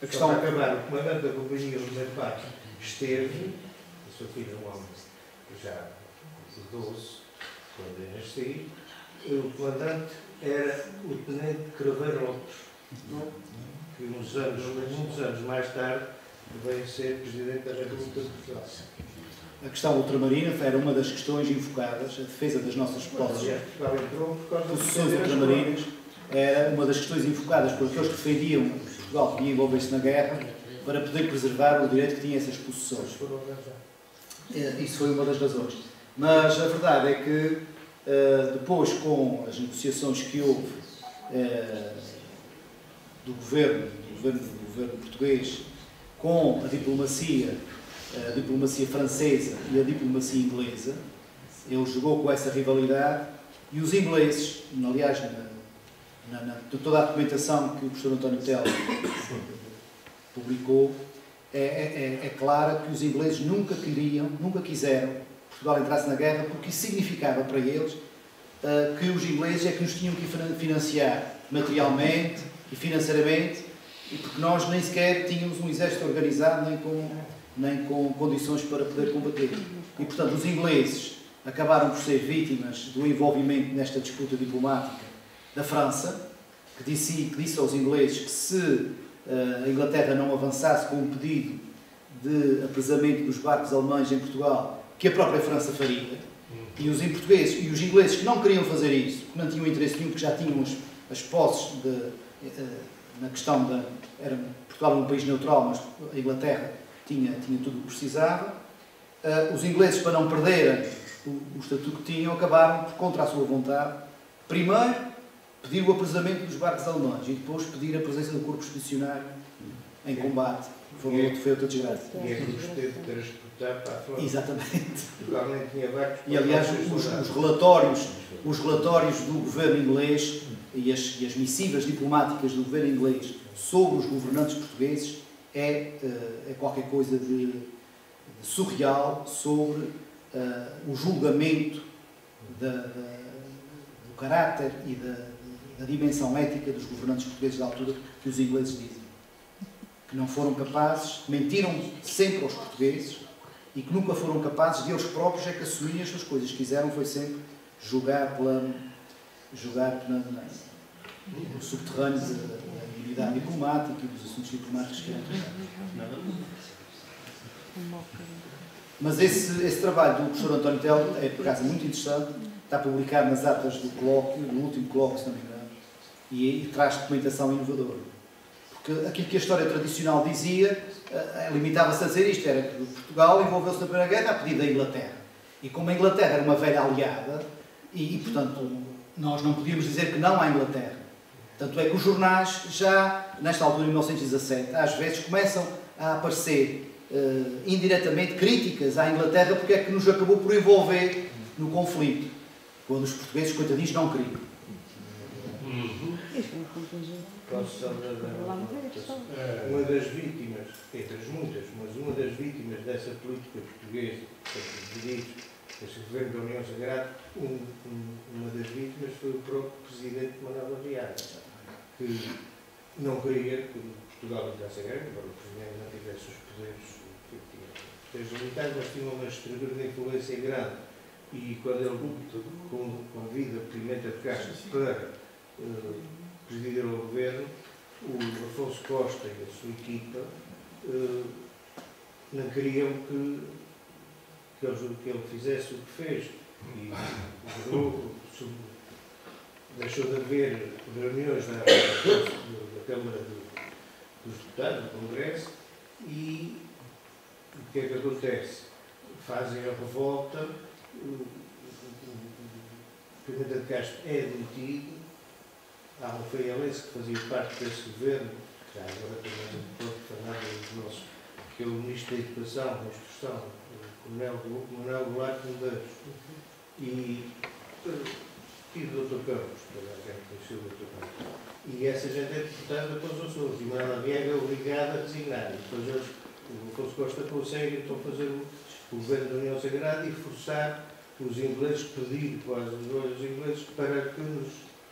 S6: A questão de acabar, o comandante da Companhia Luís Paz esteve, o seu filho é um homem já de 12, quando eu nasci, o comandante era o Tenente Craveiro Lopes, que muitos anos mais tarde veio ser Presidente da República de Portugal.
S2: A questão ultramarina era uma das questões invocadas, a defesa das nossas possessões ultramarinas era uma das questões invocadas por aqueles que defendiam que Portugal podia envolver-se na guerra para poder preservar o direito que tinha essas possessões. Isso foi uma das razões. Mas a verdade é que depois, com as negociações que houve do governo português com a diplomacia francesa e a diplomacia inglesa, ele jogou com essa rivalidade e os ingleses, aliás, de toda a documentação que o professor António Telo publicou, é clara que os ingleses nunca quiseram que Portugal entrasse na guerra, porque isso significava para eles que os ingleses é que nos tinham que financiar materialmente e financeiramente, e porque nós nem sequer tínhamos um exército organizado, nem com condições para poder combater. E, portanto, os ingleses acabaram por ser vítimas do envolvimento nesta disputa diplomática da França, que disse aos ingleses que se a Inglaterra não avançasse com um pedido de apresamento dos barcos alemães em Portugal, que a própria França faria, e os portugueses e os ingleses que não queriam fazer isso, que não tinham interesse nenhum, que já tinham as posses na questão Portugal era um país neutral, mas a Inglaterra tinha tudo o que precisava. Os ingleses, para não perderem o estatuto que tinham, acabaram por, contra a sua vontade, primeiro pedir o apresamento dos barcos alemães e depois pedir a presença do corpo expedicionário em combate. Foi outra desgraça.
S6: E é que nos teve de transportar para a França.
S2: Exatamente.
S6: Portugal nem tinha barcos.
S2: E aliás, os relatórios do governo inglês e as missivas diplomáticas do governo inglês sobre os governantes portugueses é qualquer coisa de surreal sobre o julgamento do caráter e da dimensão ética dos governantes portugueses da altura, que os ingleses dizem. Que não foram capazes, mentiram sempre aos portugueses e que nunca foram capazes de eles próprios é que assumirem as suas coisas. Quiseram foi sempre jogar no subterrâneo da unidade diplomática e dos assuntos diplomáticos que eram tratados. Mas esse trabalho do professor António Telo é, por acaso, muito interessante, está publicado nas atas do colóquio, no último colóquio, se não me engano, e traz documentação inovadora. Porque aquilo que a história tradicional dizia, limitava-se a dizer isto, era que Portugal envolveu-se na Primeira Guerra a pedido da Inglaterra. E como a Inglaterra era uma velha aliada, e portanto, nós não podíamos dizer que não à Inglaterra. Tanto é que os jornais, já nesta altura, em 1917, às vezes começam a aparecer indiretamente críticas à Inglaterra porque é que nos acabou por envolver no conflito, quando os portugueses, coitadinhos, não queriam.
S6: Posso só dar uma das vítimas, entre as muitas, mas uma das vítimas dessa política portuguesa, desse governo da União Sagrada, uma das vítimas foi o próprio presidente Manuel da Viaga, que não queria que Portugal entrasse a guerra, embora o presidente não tivesse os poderes militares, mas tinha uma estrutura de influência grande. E quando ele convida Pimenta de Castro para presidir o governo, o Afonso Costa e a sua equipa não queriam que ele fizesse o que fez. E deixou de haver reuniões da Câmara dos Deputados, do Congresso, e o que é que acontece? Fazem a revolta, Pimenta de Castro é demitido, há um feialense que fazia parte desse governo, que já agora também não pode falar dos nossos, que é o Ministro da Educação, da Instrução, o Manuel Goulart Medeiros, e do Dr. Campos, toda a gente conheceu o Dr. Campos. E essa gente é deputada para os Açores, e Manuel Viega é obrigada a designar. E depois eles, o Afonso Costa consegue então fazer o governo da União Sagrada e forçar os ingleses, pedir quase os ingleses para que nos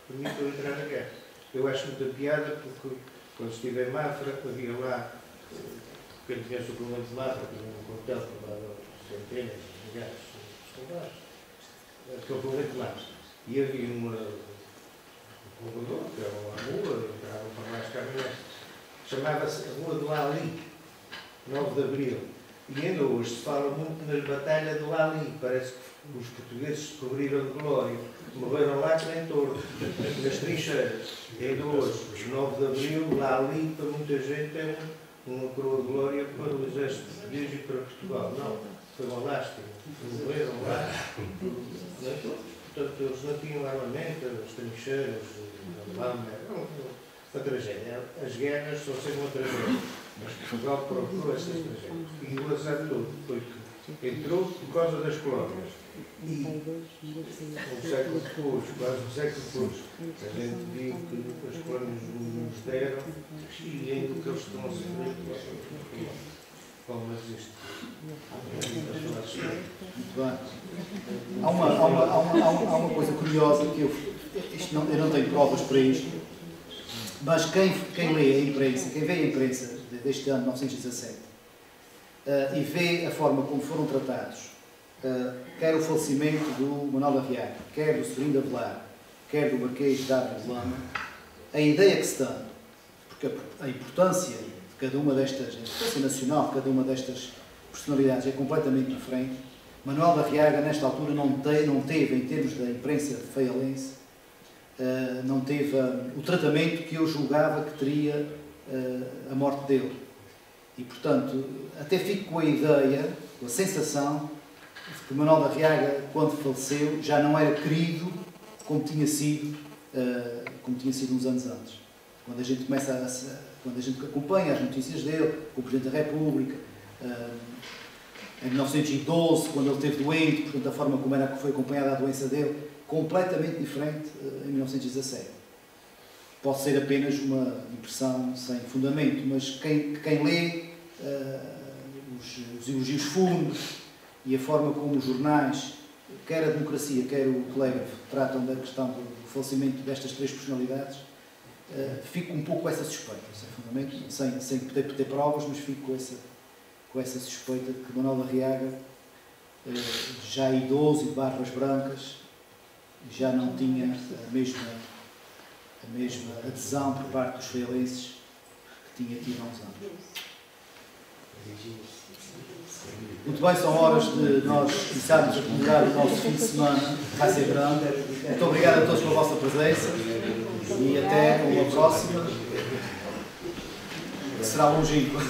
S6: permitam entrar na guerra. Eu acho muita piada porque quando estive em Mafra, havia lá, quem conhece o convento de Mafra, que é um quartel que levava centenas de milhares de soldados, que é o convento de Mafra. E havia um corredor, que era uma rua, entravam para mais caminhões, chamava-se a Rua do Lali, 9 de Abril. E ainda hoje se fala muito na Batalha do Lali. Parece que os portugueses descobriram de glória. Morreram lá que nem touro, nas trincheiras. E ainda hoje, 9 de Abril, Lali, para muita gente, é uma coroa de glória para o exército português e para Portugal. Não, foi uma lástima. Morreram lá. Portanto, eles não tinham armamento, as trincheiras, a lama, era uma tragédia. As guerras são sempre uma tragédia. Mas Portugal procurou essas tragédias. E o azar todo foi que entrou por causa das colónias. E um século depois, quase um século depois, a gente viu que as colónias nos deram e ainda o que eles estão a sofrer. Como existe.
S2: Muito bem. Há uma coisa curiosa que eu não tenho provas para isto, mas quem lê a imprensa, quem vê a imprensa deste ano, 1917, e vê a forma como foram tratados, quer o falecimento do Manuel da Viaga, quer do Severino de Avelar, quer do Marquês de Ávila de Lama, a ideia que se dá, porque a importância de cada uma destas, a importância nacional de cada uma destas personalidades é completamente diferente. Manuel da Viaga, nesta altura, não teve, em termos da imprensa feialense, não teve o tratamento que eu julgava que teria a morte dele. E, portanto, até fico com a ideia, com a sensação, de que Manuel da Viaga, quando faleceu, já não era querido como tinha sido uns anos antes. Quando a gente quando a gente acompanha as notícias dele, com o Presidente da República, em 1912, quando ele esteve doente, portanto, a forma como foi acompanhada a doença dele, completamente diferente em 1917. Pode ser apenas uma impressão sem fundamento, mas quem lê os elogios fundos e a forma como os jornais, quer a Democracia, quer o Telégrafo, tratam da questão do falecimento destas três personalidades, fico um pouco com essa suspeita, sem fundamento, sem poder ter provas, mas fico com essa suspeita de que Manuel da Viaga, já idoso e de barbas brancas, já não tinha a mesma adesão por parte dos feialenses que tinha tido há uns anos. Muito bem, são horas de nós começarmos a comemorar o nosso fim de semana, que vai ser grande. Muito obrigado a todos pela vossa presença e até uma próxima, que será longínqua.